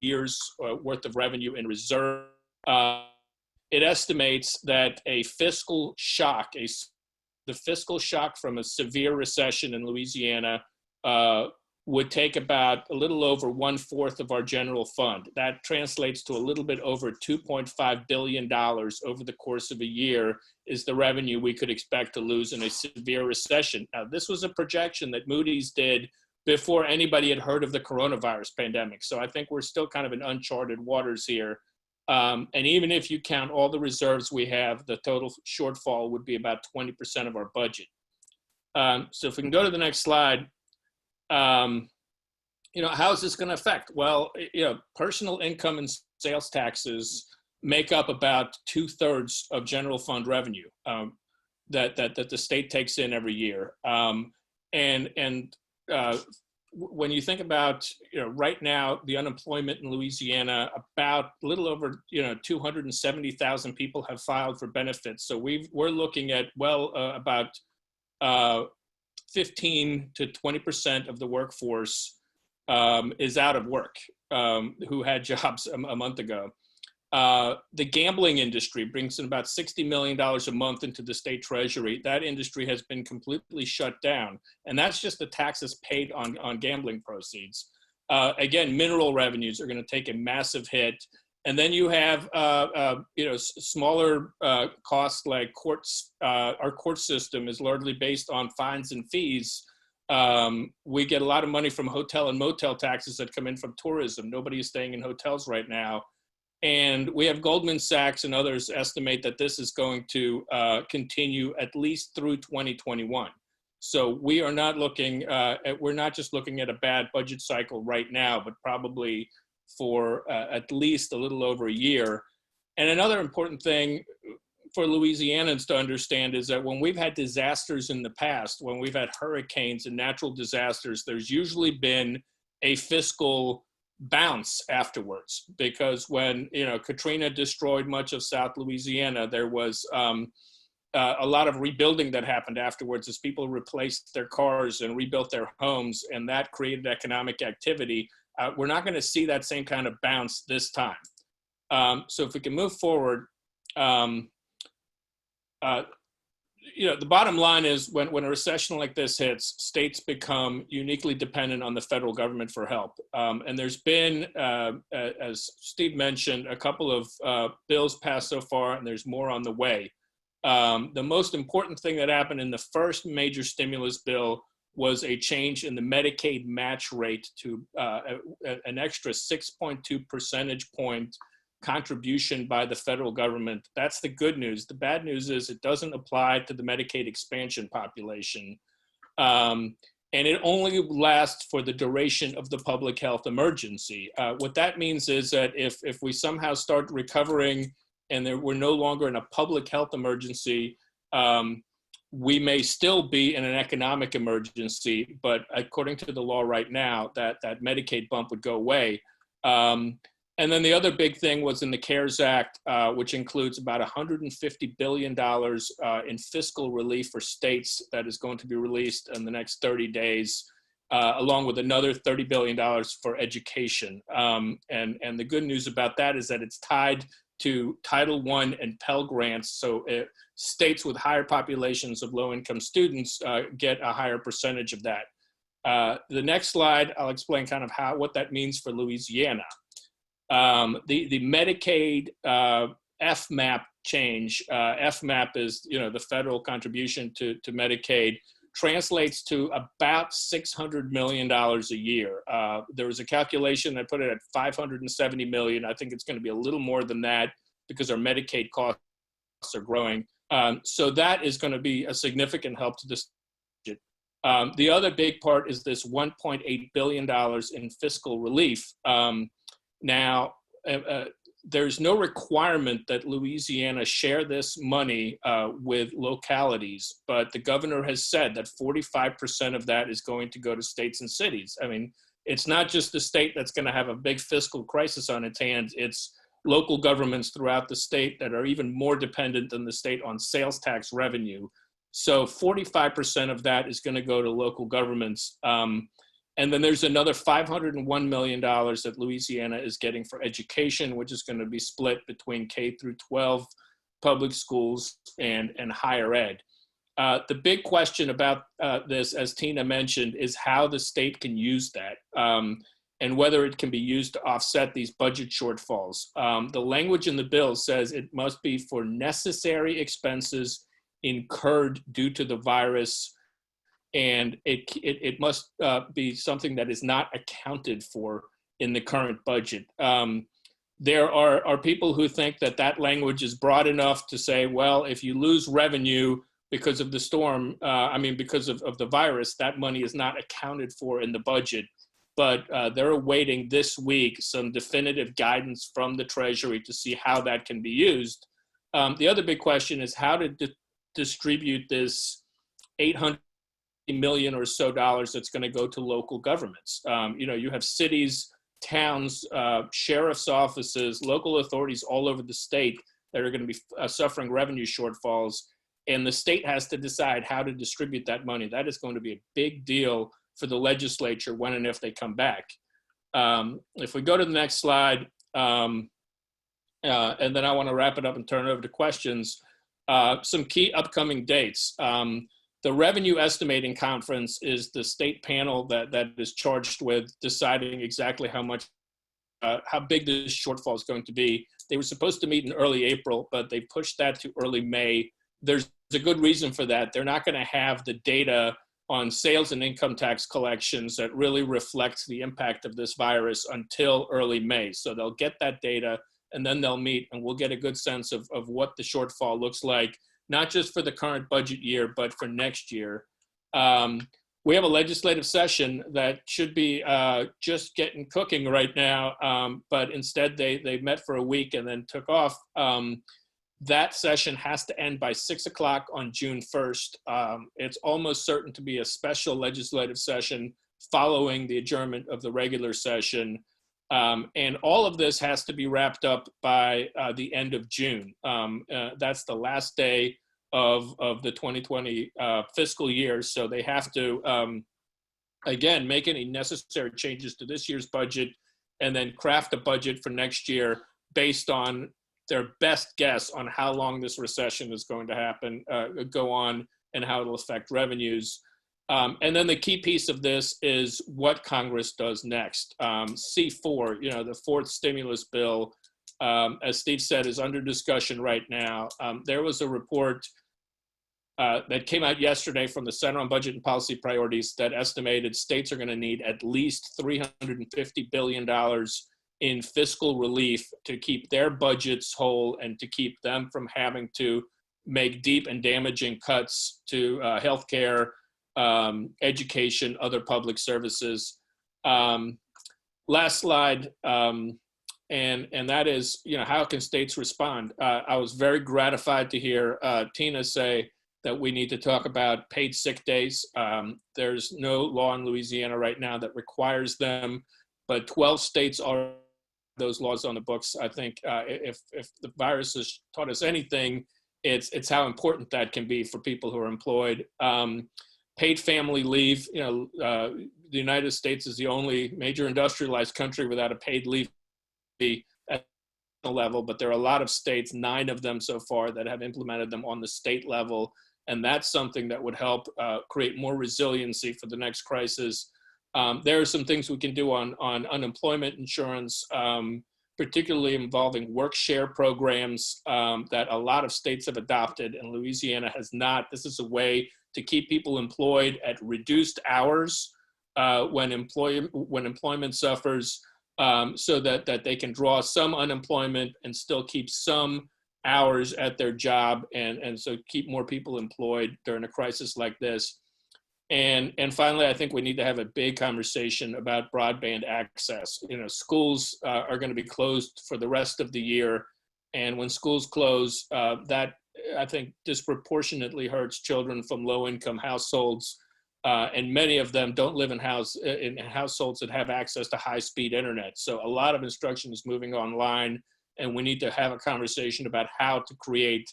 year's worth of revenue in reserve. It estimates that a fiscal shock, the fiscal shock from a severe recession in Louisiana would take about a little over 1/4 of our general fund. That translates to a little bit over $2.5 billion over the course of a year is the revenue we could expect to lose in a severe recession. Now, this was a projection that Moody's did before anybody had heard of the coronavirus pandemic. So I think we're still kind of in uncharted waters here. And even if you count all the reserves we have, the total shortfall would be about 20% of our budget. So if we can go to the next slide. How is this going to affect? Well, personal income and sales taxes make up about 2/3 of general fund revenue that the state takes in every year. When you think about, right now, the unemployment in Louisiana, about a little over, 270,000 people have filed for benefits. So we're looking at, about 15 to 20% of the workforce is out of work, who had jobs a month ago. The gambling industry brings in about $60 million a month into the state treasury. That industry has been completely shut down. And that's just the taxes paid on gambling proceeds. Again, mineral revenues are going to take a massive hit. And then you have, smaller costs like courts. Our court system is largely based on fines and fees. We get a lot of money from hotel and motel taxes that come in from tourism. Nobody is staying in hotels right now. And we have Goldman Sachs and others estimate that this is going to continue at least through 2021. So we are not looking we're not just looking at a bad budget cycle right now, but probably for at least a little over a year. And another important thing for Louisianans to understand is that when we've had disasters in the past, when we've had hurricanes and natural disasters, there's usually been a fiscal bounce afterwards, because when Katrina destroyed much of South Louisiana, there was a lot of rebuilding that happened afterwards as people replaced their cars and rebuilt their homes, and that created economic activity. We're not going to see that same kind of bounce this time. So if we can move forward, the bottom line is when a recession like this hits, states become uniquely dependent on the federal government for help. And there's been, as Steve mentioned, a couple of bills passed so far, and there's more on the way. The most important thing that happened in the first major stimulus bill was a change in the Medicaid match rate to an extra 6.2 percentage point contribution by the federal government. That's the good news. The bad news is it doesn't apply to the Medicaid expansion population. And it only lasts for the duration of the public health emergency. What that means is that if we somehow start recovering and we're no longer in a public health emergency, we may still be in an economic emergency, but according to the law right now, that Medicaid bump would go away. And then the other big thing was in the CARES Act, which includes about $150 billion in fiscal relief for states that is going to be released in the next 30 days, along with another $30 billion for education. And the good news about that is that it's tied to Title I and Pell Grants. So states with higher populations of low-income students get a higher percentage of that. The next slide, I'll explain kind of what that means for Louisiana. The Medicaid FMAP change, FMAP is the federal contribution to Medicaid, translates to about $600 million a year. There was a calculation that put it at $570 million. I think it's going to be a little more than that because our Medicaid costs are growing. So that is going to be a significant help to this budget. The other big part is this $1.8 billion in fiscal relief. Now, there's no requirement that Louisiana share this money with localities, but the governor has said that 45% of that is going to go to states and cities. I mean, it's not just the state that's going to have a big fiscal crisis on its hands, it's local governments throughout the state that are even more dependent than the state on sales tax revenue. So 45% of that is going to go to local governments. And then there's another $501 million that Louisiana is getting for education, which is going to be split between K through 12 public schools and higher ed. The big question about this, as Tina mentioned, is how the state can use that and whether it can be used to offset these budget shortfalls. The language in the bill says it must be for necessary expenses incurred due to the virus, and it must be something that is not accounted for in the current budget. There are people who think that that language is broad enough to say, well, if you lose revenue because of the storm, because of the virus, that money is not accounted for in the budget. But they're awaiting this week some definitive guidance from the Treasury to see how that can be used. The other big question is how to distribute this $800 million or so that's going to go to local governments. You have cities, towns, sheriff's offices, local authorities all over the state that are going to be suffering revenue shortfalls, and the state has to decide how to distribute that money. That is going to be a big deal for the legislature when and if they come back. If we go to the next slide, and then I want to wrap it up and turn it over to questions. Some key upcoming dates. The Revenue Estimating Conference is the state panel that is charged with deciding exactly how big this shortfall is going to be. They were supposed to meet in early April, but they pushed that to early May. There's a good reason for that. They're not going to have the data on sales and income tax collections that really reflects the impact of this virus until early May. So they'll get that data and then they'll meet and we'll get a good sense of what the shortfall looks like, not just for the current budget year, but for next year. We have a legislative session that should be just getting cooking right now, but instead they met for a week and then took off. That session has to end by 6 o'clock on June 1st. It's almost certain to be a special legislative session following the adjournment of the regular session. And all of this has to be wrapped up by the end of June. That's the last day of the 2020 fiscal year. So they have to, again, make any necessary changes to this year's budget and then craft a budget for next year based on their best guess on how long this recession is going to go on and how it'll affect revenues. And then the key piece of this is what Congress does next. C4, the fourth stimulus bill, as Steve said, is under discussion right now. There was a report that came out yesterday from the Center on Budget and Policy Priorities that estimated states are going to need at least $350 billion in fiscal relief to keep their budgets whole and to keep them from having to make deep and damaging cuts to healthcare, education, other public services. Last slide, and that is, how can states respond? I was very gratified to hear Tina say that we need to talk about paid sick days. There's no law in Louisiana right now that requires them, but 12 states are those laws on the books. I think if the virus has taught us anything, it's how important that can be for people who are employed. Paid family leave, the United States is the only major industrialized country without a paid leave at the level, but there are a lot of states, 9 of them so far, that have implemented them on the state level. And that's something that would help create more resiliency for the next crisis. There are some things we can do on unemployment insurance, particularly involving work share programs that a lot of states have adopted and Louisiana has not. This is a way to keep people employed at reduced hours when employment suffers, so that they can draw some unemployment and still keep some hours at their job, and so keep more people employed during a crisis like this. And finally, I think we need to have a big conversation about broadband access. Schools are going to be closed for the rest of the year. And when schools close, that I think disproportionately hurts children from low-income households. And many of them don't live in households that have access to high-speed internet. So a lot of instruction is moving online, and we need to have a conversation about how to create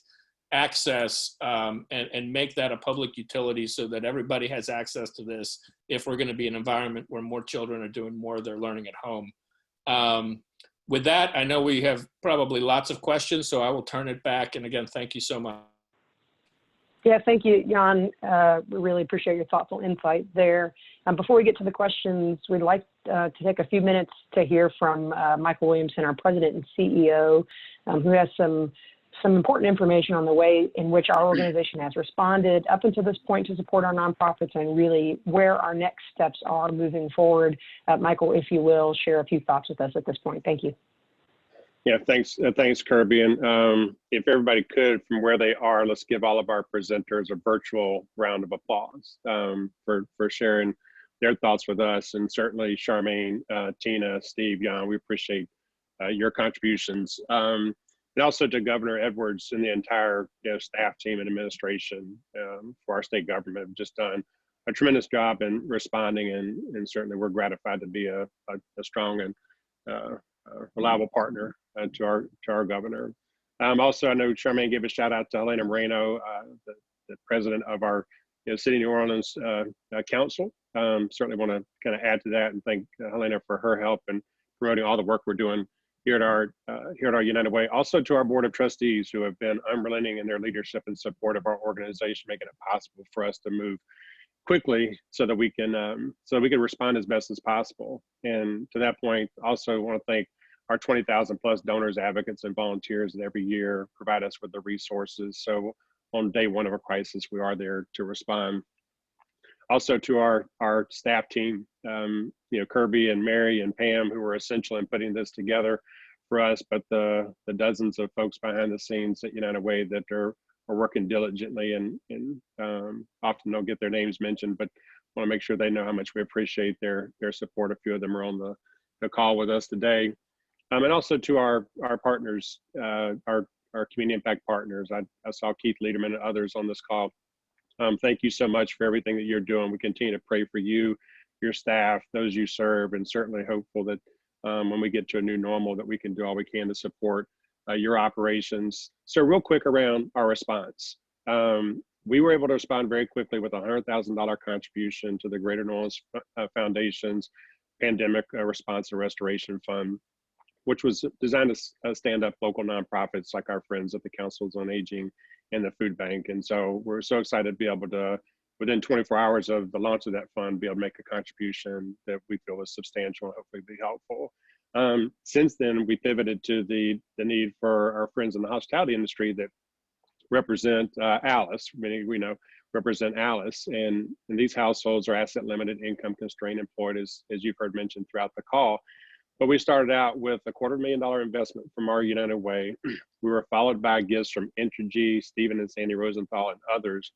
access and make that a public utility so that everybody has access to this if we're going to be in an environment where more children are doing more of their learning at home. With that, I know we have probably lots of questions, so I will turn it back. And again, thank you so much. Yeah, thank you, Jan. We really appreciate your thoughtful insight there. Before we get to the questions, we'd like to take a few minutes to hear from Michael Williamson, our president and CEO, who has some important information on the way in which our organization has responded up until this point to support our nonprofits and really where our next steps are moving forward. Michael, if you will, share a few thoughts with us at this point. Thank you. Yeah, thanks, Kirby. And if everybody could, from where they are, let's give all of our presenters a virtual round of applause for sharing their thoughts with us. And certainly Charmaine, Tina, Steve, Jan, we appreciate your contributions. And also to Governor Edwards and the entire staff team and administration for our state government have just done a tremendous job in responding, and certainly we're gratified to be a strong and reliable partner to our governor. Also, I know Charmaine gave a shout out to Helena Moreno, the president of our City of New Orleans Council. Certainly want to kind of add to that and thank Helena for her help in promoting all the work we're doing here at our United Way. Also to our board of trustees who have been unrelenting in their leadership and support of our organization, making it possible for us to move quickly so that we can respond as best as possible. And to that point, also want to thank our 20,000 plus donors, advocates, and volunteers that every year provide us with the resources. So on day one of a crisis, we are there to respond. Also to our staff team, Kirby and Mary and Pam, who were essential in putting this together for us, but the dozens of folks behind the scenes at United Way that are working diligently and often don't get their names mentioned, but want to make sure they know how much we appreciate their support. A few of them are on the call with us today. And also to our partners, our community impact partners. I saw Keith Liederman and others on this call. Thank you so much for everything that you're doing. We continue to pray for you, your staff, those you serve, and certainly hopeful that when we get to a new normal that we can do all we can to support your operations. So real quick around our response. We were able to respond very quickly with a $100,000 contribution to the Greater New Orleans Foundation's Pandemic Response and Restoration Fund, which was designed to stand up local nonprofits like our friends at the Councils on Aging and the Food Bank. And so we're so excited to be able to, within 24 hours of the launch of that fund, be able to make a contribution that we feel is substantial and hopefully be helpful. Since then, we pivoted to the need for our friends in the hospitality industry that represent Alice, many we know represent Alice, and these households are asset limited, income constrained, employed, as you've heard mentioned throughout the call. But we started out with a $250,000 investment from our United Way. We were followed by gifts from Entergy, Stephen and Sandy Rosenthal, and others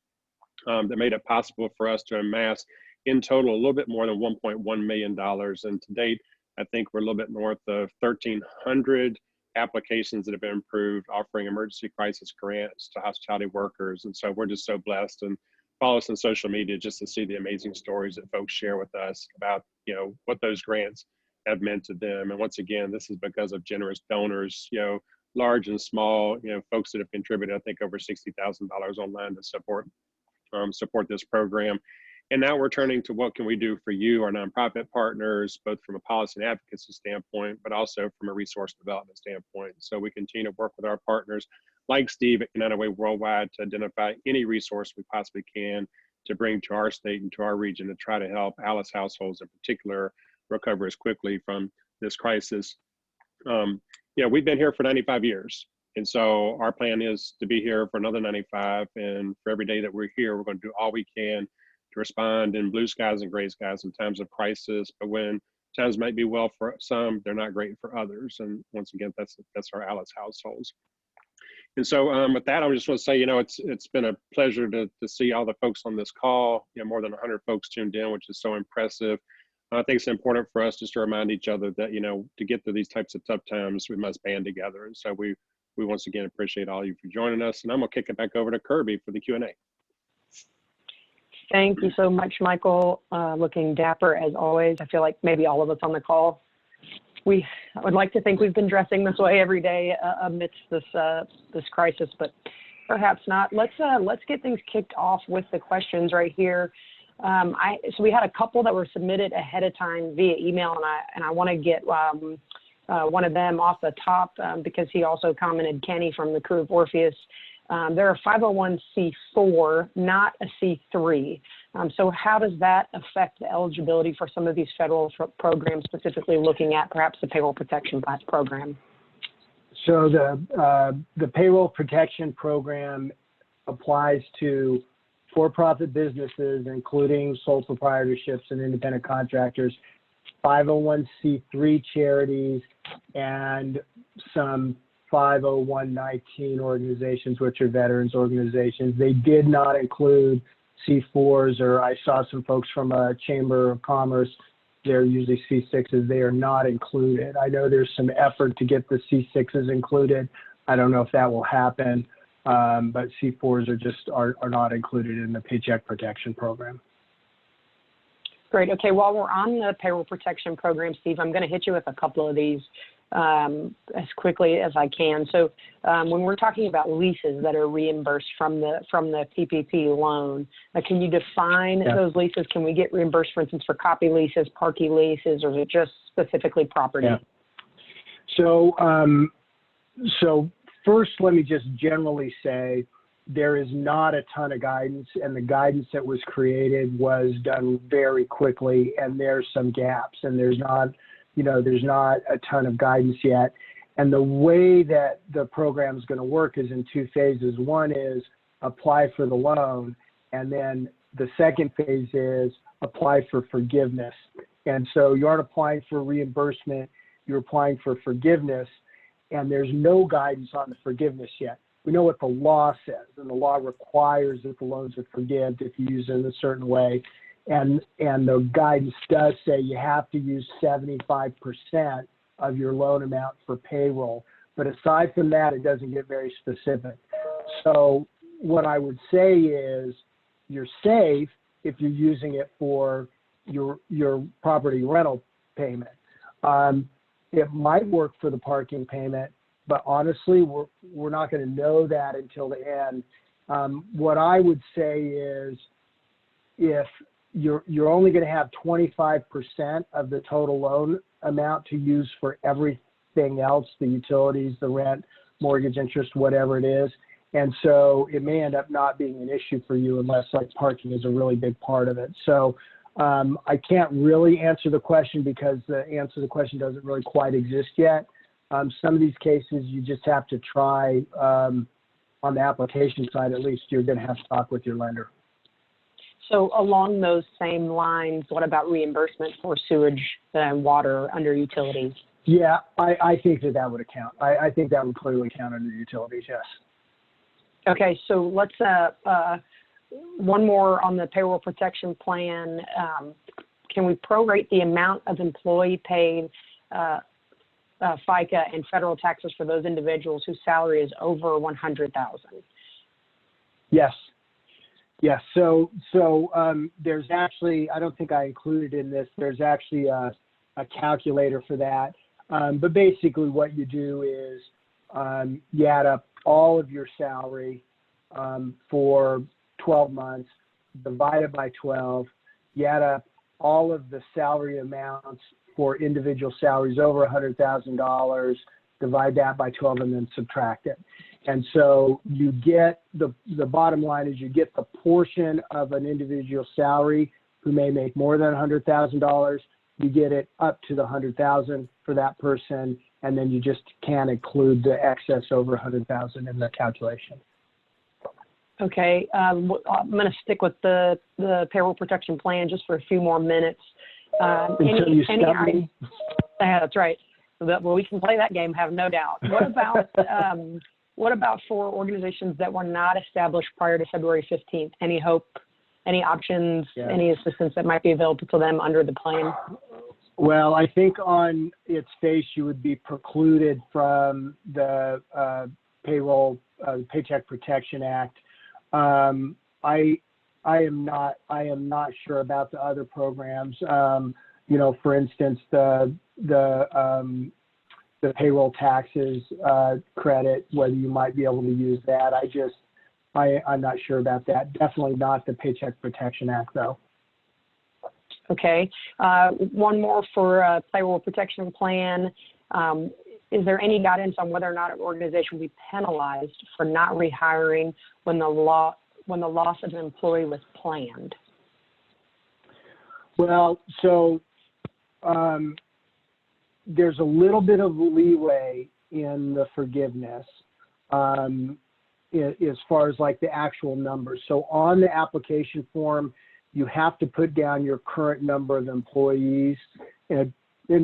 that made it possible for us to amass in total a little bit more than $1.1 million. And to date, I think we're a little bit north of 1,300 applications that have been approved, offering emergency crisis grants to hospitality workers. And so we're just so blessed, and follow us on social media just to see the amazing stories that folks share with us about, what those grants have meant to them. And once again, this is because of generous donors, large and small, folks that have contributed, I think over $60,000 online to support this program. And now we're turning to what can we do for you, our nonprofit partners, both from a policy and advocacy standpoint, but also from a resource development standpoint. So we continue to work with our partners like Steve at United Way Worldwide to identify any resource we possibly can to bring to our state and to our region to try to help Alice households in particular recover as quickly from this crisis. We've been here for 95 years. And so our plan is to be here for another 95. And for every day that we're here, we're going to do all we can to respond in blue skies and gray skies in times of crisis. But when times might be well for some, they're not great for others. And once again, that's our Alice households. And so with that, I just want to say, it's been a pleasure to see all the folks on this call. More than 100 folks tuned in, which is so impressive. I think it's important for us just to remind each other that, to get through these types of tough times, we must band together. And so we once again appreciate all of you for joining us. And I'm going to kick it back over to Kirby for the Q&A. Thank you so much, Michael. Looking dapper as always. I feel like maybe all of us on the call, I would like to think we've been dressing this way every day amidst this crisis, but perhaps not. Let's get things kicked off with the questions right here. So we had a couple that were submitted ahead of time via email, and I want to get one of them off the top because he also commented, Kenny from the crew of Orpheus. They're a 501c4, not a C3. So how does that affect the eligibility for some of these federal programs, specifically looking at perhaps the payroll protection program? So the payroll protection program applies to for-profit businesses, including sole proprietorships and independent contractors, 501c3 charities, and some 501(19) organizations, which are veterans organizations. They did not include C4s, or I saw some folks from a Chamber of Commerce, they're usually C6s. They are not included. I know there's some effort to get the C6s included. I don't know if that will happen, but C4s are not included in the Paycheck Protection Program. Great. Okay, while we're on the payroll protection program, Steve, I'm going to hit you with a couple of these as quickly as I can. So when we're talking about leases that are reimbursed from the PPP loan, can you define those leases? Can we get reimbursed, for instance, for copy leases, parking leases, or is it just specifically property? Yeah. So first, let me just generally say there is not a ton of guidance, and the guidance that was created was done very quickly, and there's some gaps, and there's not a ton of guidance yet. And the way that the program is going to work is in two phases. One is apply for the loan, and then the second phase is apply for forgiveness. And so you aren't applying for reimbursement, you're applying for forgiveness, and there's no guidance on the forgiveness yet. We know what the law says, and the law requires that the loans are forgiven if you use it in a certain way. And the guidance does say you have to use 75% of your loan amount for payroll. But aside from that, it doesn't get very specific. So what I would say is you're safe if you're using it for your property rental payment. It might work for the parking payment, but honestly, we're not going to know that until the end. What I would say is if you're only going to have 25% of the total loan amount to use for everything else, the utilities, the rent, mortgage interest, whatever it is. And so it may end up not being an issue for you unless like parking is a really big part of it. So I can't really answer the question because the answer to the question doesn't really quite exist yet. Some of these cases you just have to try on the application side, at least you're going to have to talk with your lender. So along those same lines, what about reimbursement for sewage and water under utilities? Yeah, I think that would account. I think that would clearly count under utilities, yes. Okay, so let's, one more on the payroll protection plan. Can we prorate the amount of employee paid FICA and federal taxes for those individuals whose salary is over $100,000? Yes. Yes. So there's actually, I don't think I included in this, there's actually a calculator for that. But basically what you do is you add up all of your salary for 12 months, divide it by 12, you add up all of the salary amounts for individual salaries over $100,000, divide that by 12, and then subtract it. And so you get the bottom line is you get the portion of an individual salary who may make more than $100,000. You get it up to the $100,000 for that person, and then you just can't include the excess over $100,000 in the calculation. Okay, I'm going to stick with the payroll protection plan just for a few more minutes. Until you stop me. That's right. Well, we can play that game, have no doubt. What about for organizations that were not established prior to February 15th? Any hope, any options, any assistance that might be available to them under the plan? Well, I think on its face, you would be precluded from the Paycheck Protection Act. I am not sure about the other programs. For instance, the payroll taxes credit, whether you might be able to use that. I'm not sure about that. Definitely not the Paycheck Protection Act, though. Okay. One more for payroll protection plan. Is there any guidance on whether or not an organization will be penalized for not rehiring when the loss of an employee was planned? Well, so there's a little bit of leeway in the forgiveness as far as like the actual numbers. So on the application form, you have to put down your current number of employees. And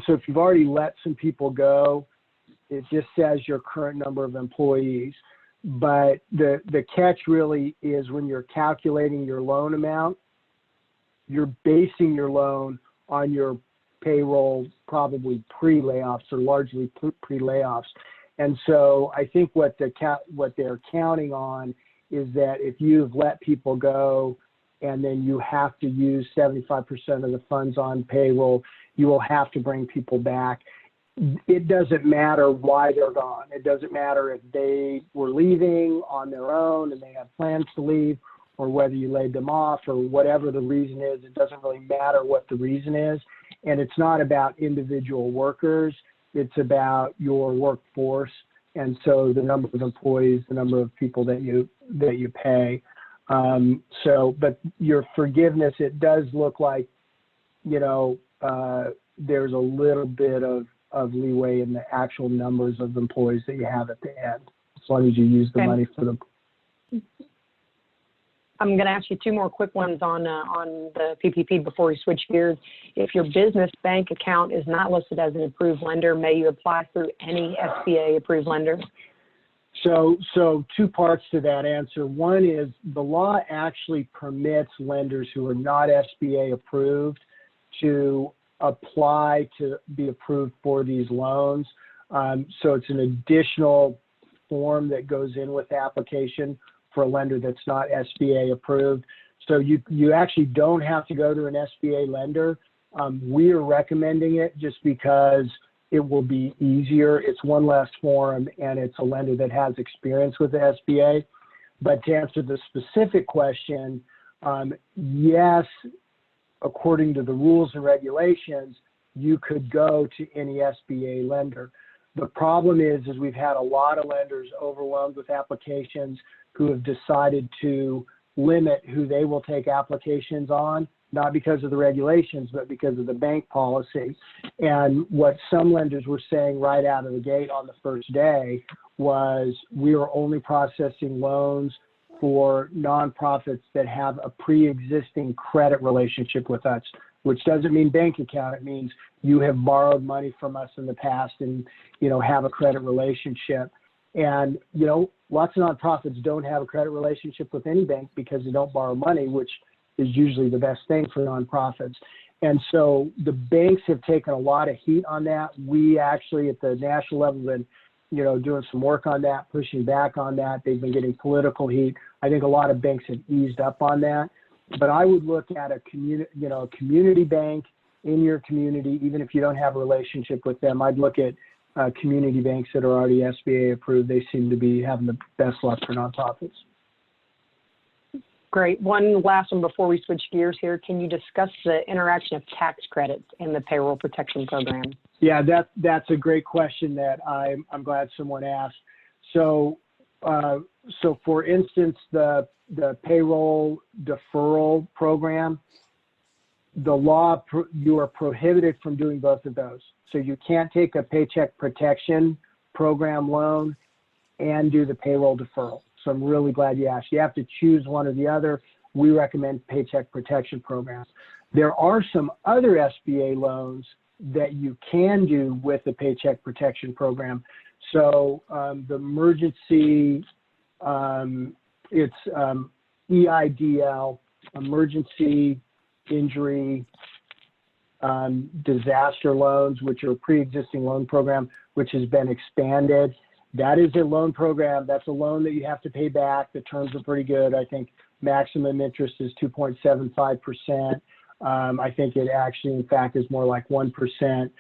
so if you've already let some people go, it just says your current number of employees. But the catch really is when you're calculating your loan amount, you're basing your loan on your payroll, probably pre-layoffs or largely pre-layoffs. And so I think what they're counting on is that if you've let people go and then you have to use 75% of the funds on payroll, you will have to bring people back. It doesn't matter why they're gone. It doesn't matter if they were leaving on their own and they had plans to leave, or whether you laid them off, or whatever the reason is. It doesn't really matter what the reason is. And it's not about individual workers. It's about your workforce. And so the number of employees, the number of people that you pay. But your forgiveness, it does look like, there's a little bit of leeway in the actual numbers of employees that you have at the end, as long as you use the money for them. I'm going to ask you two more quick ones on the PPP before we switch gears. If your business bank account is not listed as an approved lender, may you apply through any SBA approved lender? So two parts to that answer. One is the law actually permits lenders who are not SBA approved to apply to be approved for these loans. So it's an additional form that goes in with the application for a lender that's not SBA approved. So you actually don't have to go to an SBA lender. We are recommending it just because it will be easier. It's one less form, and it's a lender that has experience with the SBA. But to answer the specific question, yes, according to the rules and regulations, you could go to any SBA lender. The problem is we've had a lot of lenders overwhelmed with applications who have decided to limit who they will take applications on, not because of the regulations, but because of the bank policy. And what some lenders were saying right out of the gate on the first day was, we are only processing loans for nonprofits that have a pre-existing credit relationship with us, which doesn't mean bank account. It means you have borrowed money from us in the past and, have a credit relationship. And, lots of nonprofits don't have a credit relationship with any bank because they don't borrow money, which is usually the best thing for nonprofits. And so the banks have taken a lot of heat on that. We actually, at the national level, have been, doing some work on that, pushing back on that. They've been getting political heat. I think a lot of banks have eased up on that. But I would look at a community bank in your community, even if you don't have a relationship with them. I'd look at community banks that are already SBA approved. They seem to be having the best luck for nonprofits. Great. One last one before we switch gears here. Can you discuss the interaction of tax credits in the payroll protection program? Yeah, that's a great question that I'm glad someone asked. So for instance, the payroll deferral program, the law, you are prohibited from doing both of those. So you can't take a paycheck protection program loan and do the payroll deferral. So I'm really glad you asked. You have to choose one or the other. We recommend paycheck protection programs. There are some other SBA loans that you can do with the paycheck protection program. So the emergency, it's EIDL, emergency injury disaster loans, which are a pre-existing loan program, which has been expanded. That is a loan program. That's a loan that you have to pay back. The terms are pretty good. I think maximum interest is 2.75%. I think it actually, in fact, is more like 1%.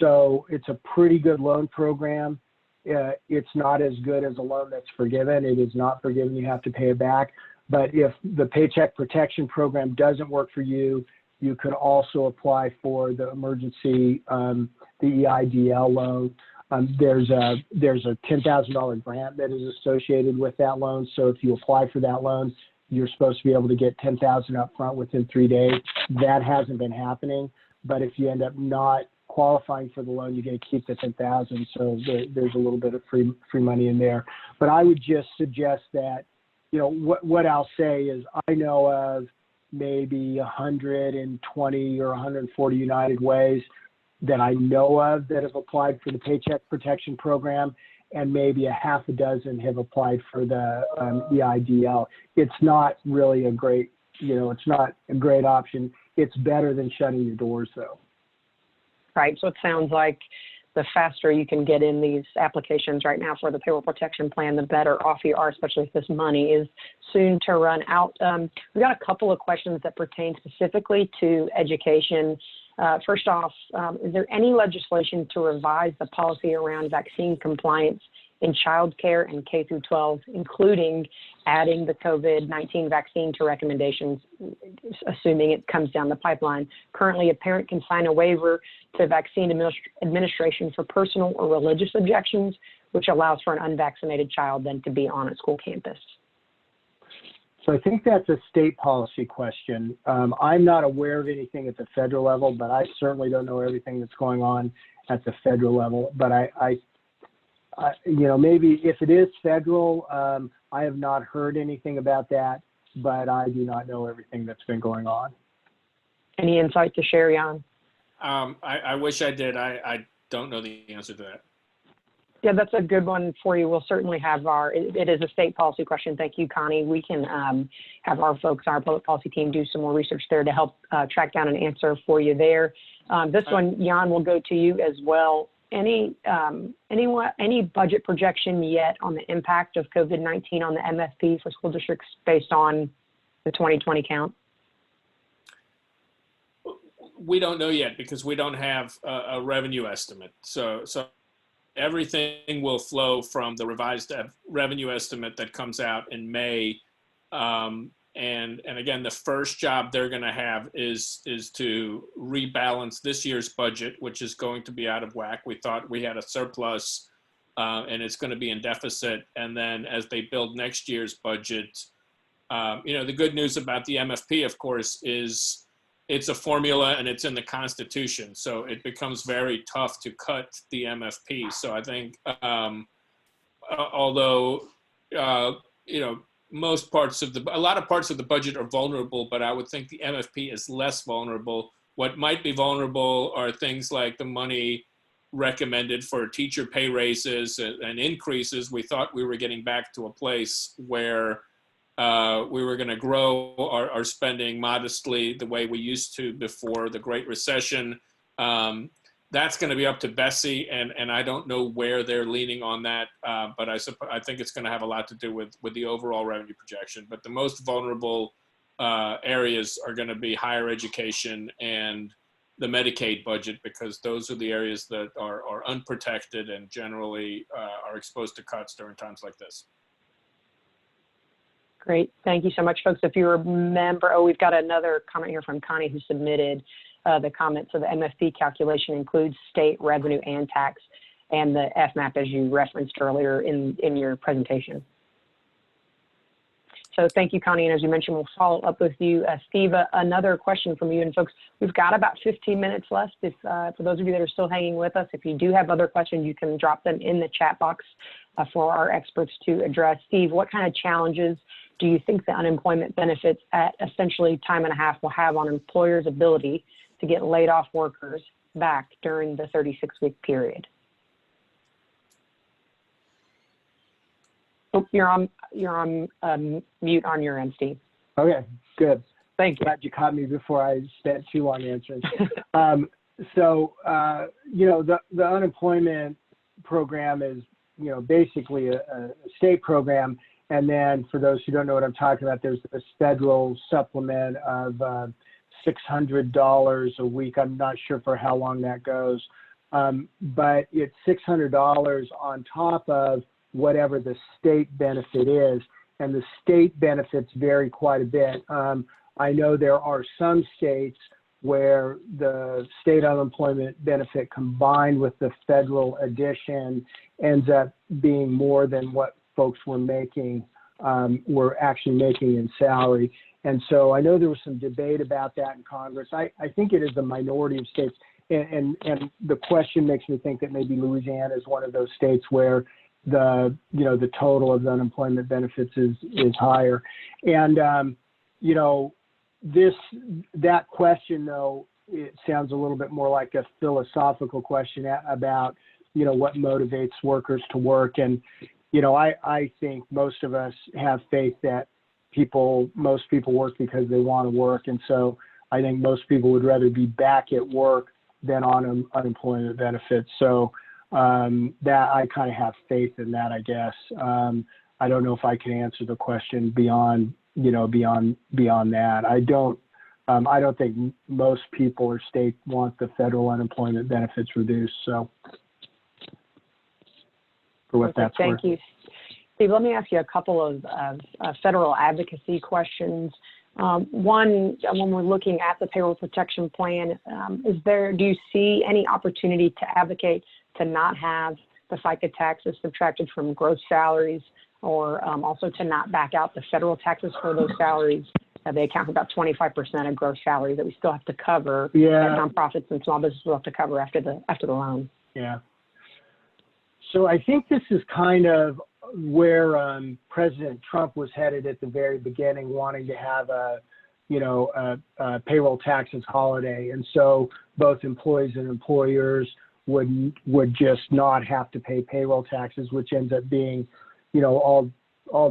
So it's a pretty good loan program. It's not as good as a loan that's forgiven. It is not forgiven. You have to pay it back. But if the Paycheck Protection Program doesn't work for you, you could also apply for the emergency, the EIDL loan. There's a $10,000 grant that is associated with that loan. So if you apply for that loan, you're supposed to be able to get $10,000 up front within 3 days. That hasn't been happening. But if you end up not qualifying for the loan, you get to keep the $10,000. So there's a little bit of free money in there. But I would just suggest that, what I'll say is I know of maybe 120 or 140 United Ways that I know of that have applied for the Paycheck Protection Program, and maybe a half a dozen have applied for the EIDL. It's not really a great, it's not a great option. It's better than shutting your doors, though. Right. So it sounds like the faster you can get in these applications right now for the payroll protection plan, the better off you are, especially if this money is soon to run out. We've got a couple of questions that pertain specifically to education. First off, is there any legislation to revise the policy around vaccine compliance in childcare and K through 12, including adding the COVID-19 vaccine to recommendations, assuming it comes down the pipeline? Currently, a parent can sign a waiver to vaccine administration for personal or religious objections, which allows for an unvaccinated child then to be on a school campus. So I think that's a state policy question. I'm not aware of anything at the federal level, but I certainly don't know everything that's going on at the federal level. But I maybe if it is federal, I have not heard anything about that, but I do not know everything that's been going on. Any insight to share, Jan? I wish I did. I don't know the answer to that. Yeah, that's a good one for you. We'll certainly have it is a state policy question. Thank you, Connie. We can have our folks, our public policy team, do some more research there to help track down an answer for you there. This one, Jan, will go to you as well. Any budget projection yet on the impact of COVID-19 on the MFP for school districts based on the 2020 count? We don't know yet because we don't have a revenue estimate. So everything will flow from the revised revenue estimate that comes out in May. And again, the first job they're going to have is to rebalance this year's budget, which is going to be out of whack. We thought we had a surplus, and it's going to be in deficit. And then as they build next year's budget, the good news about the MFP, of course, is it's a formula and it's in the Constitution. So it becomes very tough to cut the MFP. So I think, although, a lot of parts of the budget are vulnerable, but I would think the MFP is less vulnerable. What might be vulnerable are things like the money recommended for teacher pay raises and increases. We thought we were getting back to a place where we were going to grow our spending modestly the way we used to before the Great Recession. That's going to be up to Bessie, and I don't know where they're leaning on that, but I think it's going to have a lot to do with the overall revenue projection. But the most vulnerable areas are going to be higher education and the Medicaid budget, because those are the areas that are unprotected and generally are exposed to cuts during times like this. Great. Thank you so much, folks. If you remember, we've got another comment here from Connie who submitted the comment. So the MFP calculation includes state revenue and tax, and the FMAP, as you referenced earlier in your presentation. So thank you, Connie. And as you mentioned, we'll follow up with you. Steve, another question from you. And folks, we've got about 15 minutes left. If, for those of you that are still hanging with us, if you do have other questions, you can drop them in the chat box for our experts to address. Steve, what kind of challenges do you think the unemployment benefits at essentially time and a half will have on employers' ability to get laid off workers back during the 36-week period? Oh, you're on mute on your end, Steve. Okay, good. Thank you. Glad you caught me before I spent too long answering. The unemployment program is, basically a state program. And then for those who don't know what I'm talking about, there's this federal supplement of $600 a week. I'm not sure for how long that goes, but it's $600 on top of whatever the state benefit is. And the state benefits vary quite a bit. I know there are some states where the state unemployment benefit combined with the federal addition ends up being more than what folks were actually making in salary. And so I know there was some debate about that in Congress. I think it is a minority of states. And the question makes me think that maybe Louisiana is one of those states where the total of the unemployment benefits is higher. And, that question, though, it sounds a little bit more like a philosophical question about, what motivates workers to work. And, I think most of us have faith that most people work because they want to work. And so I think most people would rather be back at work than on unemployment benefits. So that I kind of have faith in that, I guess. I don't know if I can answer the question beyond that. I don't think most people or states want the federal unemployment benefits reduced. So for what that's worth. Thank you. Steve, let me ask you a couple of federal advocacy questions. One, when we're looking at the payroll protection plan, do you see any opportunity to advocate to not have the FICA taxes subtracted from gross salaries, or also to not back out the federal taxes for those salaries? They account for about 25% of gross salaries that we still have to cover. Yeah. That nonprofits and small businesses will have to cover after the loan. Yeah. So I think this is kind of where President Trump was headed at the very beginning, wanting to have a payroll taxes holiday. And so both employees and employers would just not have to pay payroll taxes, which ends up being, all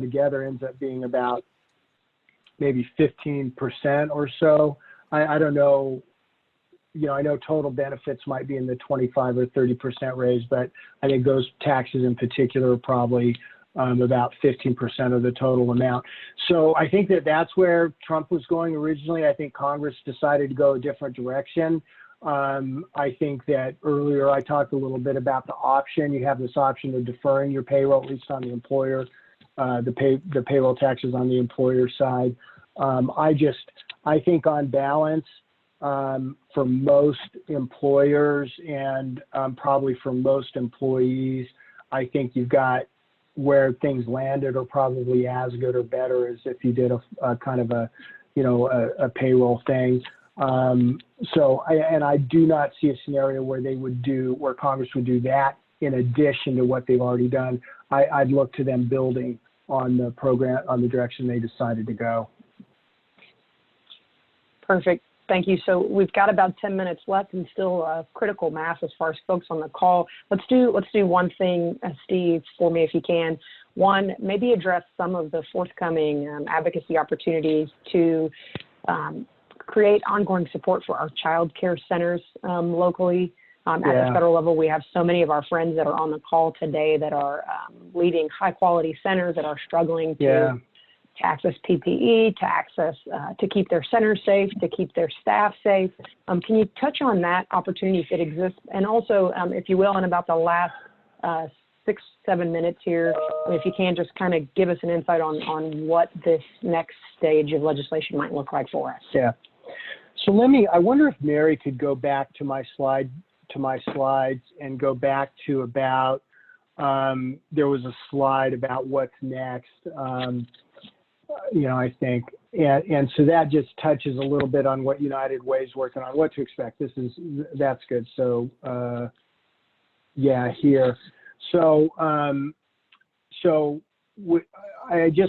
together ends up being about maybe 15% or so. I don't know. I know total benefits might be in the 25 or 30% raise, but I think those taxes in particular are probably about 15% of the total amount. So I think that's where Trump was going originally. I think Congress decided to go a different direction. I think that earlier I talked a little bit about the option. You have this option of deferring your payroll, at least on the employer, the payroll taxes on the employer side. I think on balance, for most employers and probably for most employees, I think you've got where things landed are probably as good or better as if you did a kind of a payroll thing. I do not see a scenario where Congress would do that in addition to what they've already done. I'd look to them building on the program, on the direction they decided to go. Perfect. Thank you. So we've got about 10 minutes left and still critical mass as far as folks on the call. Let's do one thing, Steve, for me if you can. One, maybe address some of the forthcoming advocacy opportunities to create ongoing support for our child care centers locally. At the federal level, we have so many of our friends that are on the call today that are leading high-quality centers that are struggling to access PPE, to keep their centers safe, to keep their staff safe. Can you touch on that opportunity if it exists? And also, if you will, in about the last 6-7 minutes here, if you can just kind of give us an insight on what this next stage of legislation might look like for us. Yeah. So I wonder if Mary could go back to my slides and go back to about, there was a slide about what's next. I think, and so that just touches a little bit on what United Way is working on, what to expect. That's good. So, here. So,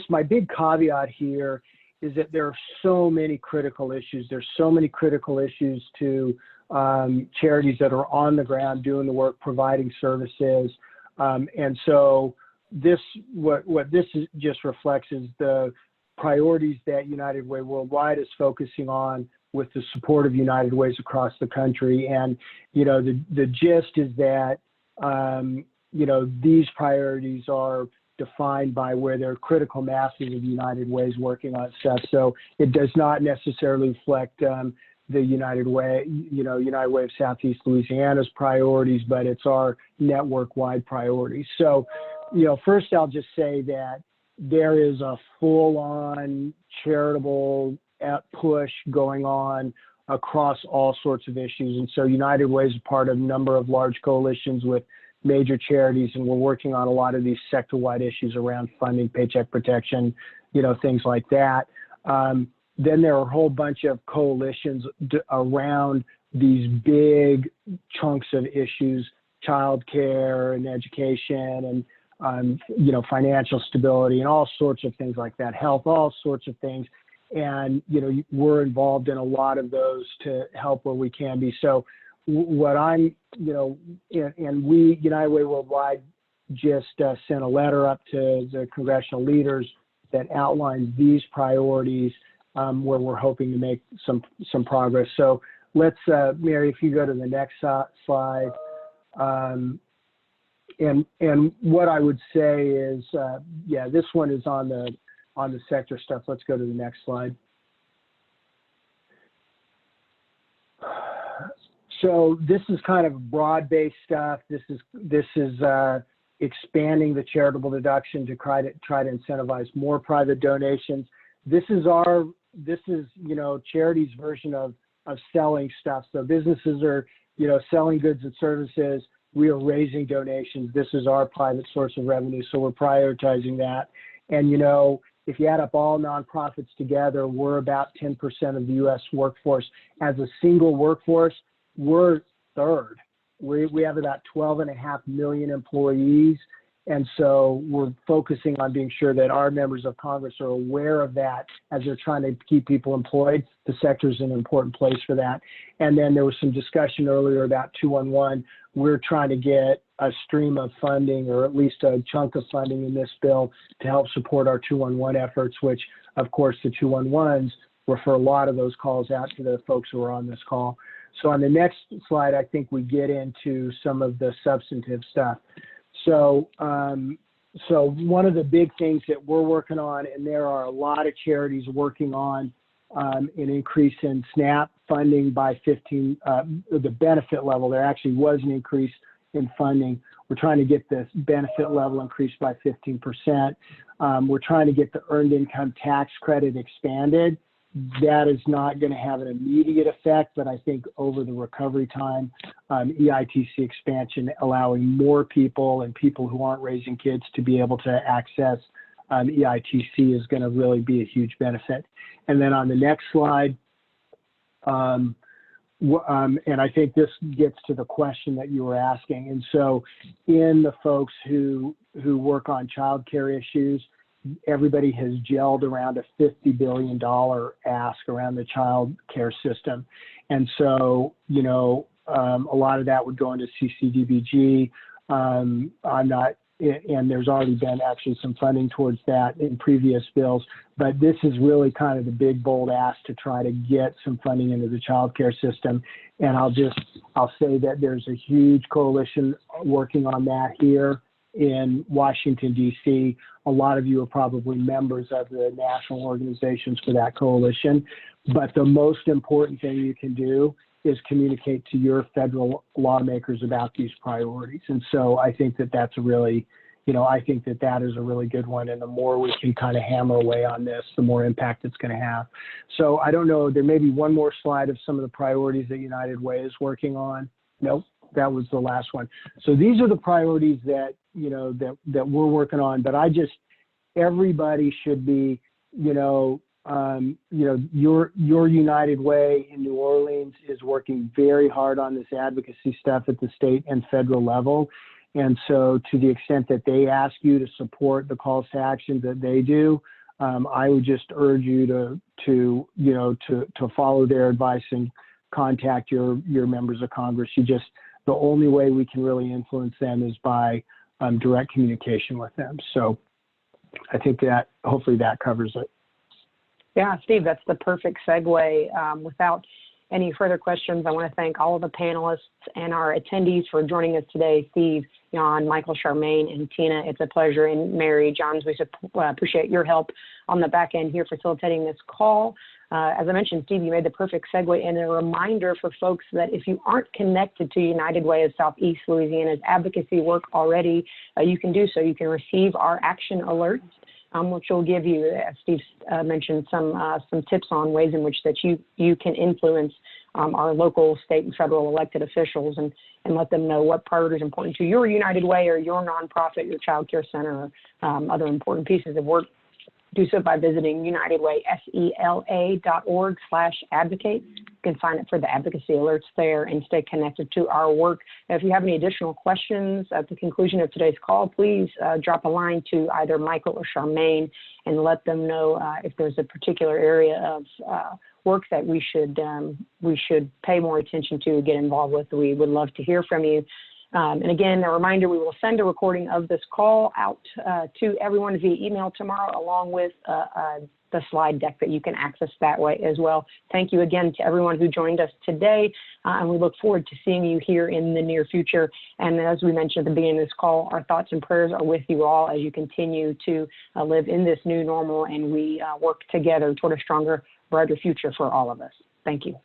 my big caveat here is that there are so many critical issues. There's so many critical issues to charities that are on the ground doing the work, providing services. And so what this just reflects is the priorities that United Way Worldwide is focusing on with the support of United Ways across the country. And, the gist is that, these priorities are defined by where there are critical masses of United Ways working on stuff. So it does not necessarily reflect the United Way of Southeast Louisiana's priorities, but it's our network-wide priorities. So, first I'll just say that there is a full-on charitable push going on across all sorts of issues. And so United Way is a part of a number of large coalitions with major charities, and we're working on a lot of these sector-wide issues around funding, paycheck protection, things like that. Then there are a whole bunch of coalitions around these big chunks of issues, childcare and education and, financial stability and all sorts of things like that, health, all sorts of things. And, we're involved in a lot of those to help where we can be. So what I'm, and we, United Way Worldwide, just sent a letter up to the congressional leaders that outlines these priorities where we're hoping to make some progress. So let's, Mary, if you go to the next slide. And what I would say is, this one is on the sector stuff. Let's go to the next slide. So this is kind of broad-based stuff. This is expanding the charitable deduction to try to incentivize more private donations. This is charity's version of selling stuff. So businesses are selling goods and services. We are raising donations. This is our private source of revenue, so we're prioritizing that. And if you add up all nonprofits together, we're about 10% of the U.S. workforce. As a single workforce, we're third. We have about 12.5 million employees. And so we're focusing on being sure that our members of Congress are aware of that as they're trying to keep people employed. The sector is an important place for that. And then there was some discussion earlier about 211. We're trying to get a stream of funding, or at least a chunk of funding in this bill, to help support our 211 efforts, which, of course, the 211s refer a lot of those calls out to the folks who are on this call. So on the next slide, I think we get into some of the substantive stuff. So one of the big things that we're working on, and there are a lot of charities working on an increase in SNAP funding by 15, the benefit level. There actually was an increase in funding. We're trying to get the benefit level increased by 15%. We're trying to get the earned income tax credit expanded. That is not going to have an immediate effect, but I think over the recovery time, EITC expansion, allowing more people and people who aren't raising kids to be able to access EITC is going to really be a huge benefit. And then on the next slide, and I think this gets to the question that you were asking. And so in the folks who work on childcare issues, everybody has gelled around a $50 billion ask around the child care system. And so, a lot of that would go into CCDBG. And there's already been actually some funding towards that in previous bills, but this is really kind of the big, bold ask to try to get some funding into the child care system. And I'll say that there's a huge coalition working on that here in Washington, D.C. A lot of you are probably members of the national organizations for that coalition. But the most important thing you can do is communicate to your federal lawmakers about these priorities. And so I think that that's a really, I think that that is a really good one. And the more we can kind of hammer away on this, the more impact it's going to have. So I don't know, there may be one more slide of some of the priorities that United Way is working on. Nope, that was the last one. So these are the priorities that, that we're working on, but everybody should be, your United Way in New Orleans is working very hard on this advocacy stuff at the state and federal level. And so to the extent that they ask you to support the calls to action that they do, I would just urge you to follow their advice and contact your members of Congress. The only way we can really influence them is by direct communication with them. So I think that hopefully that covers it. Yeah, Steve, that's the perfect segue. Without any further questions, I want to thank all of the panelists and our attendees for joining us today. Steve, Jan, Michael, Charmaine, and Tina, it's a pleasure. And Mary, Johns, we appreciate your help on the back end here facilitating this call. As I mentioned, Steve, you made the perfect segue, and a reminder for folks that if you aren't connected to United Way of Southeast Louisiana's advocacy work already, you can do so. You can receive our action alerts, which will give you, as Steve mentioned, some tips on ways in which that you can influence our local, state, and federal elected officials and let them know what priorities are important to your United Way or your nonprofit, your child care center, or other important pieces of work. Do so by visiting unitedwaysela.org/advocate. You can sign up for the advocacy alerts there and stay connected to our work. If you have any additional questions at the conclusion of today's call, please drop a line to either Michael or Charmaine and let them know if there's a particular area of work that we should pay more attention to, get involved with. We would love to hear from you. And again, a reminder, we will send a recording of this call out to everyone via email tomorrow, along with the slide deck that you can access that way as well. Thank you again to everyone who joined us today, and we look forward to seeing you here in the near future. And as we mentioned at the beginning of this call, our thoughts and prayers are with you all as you continue to live in this new normal, and we work together toward a stronger, brighter future for all of us. Thank you.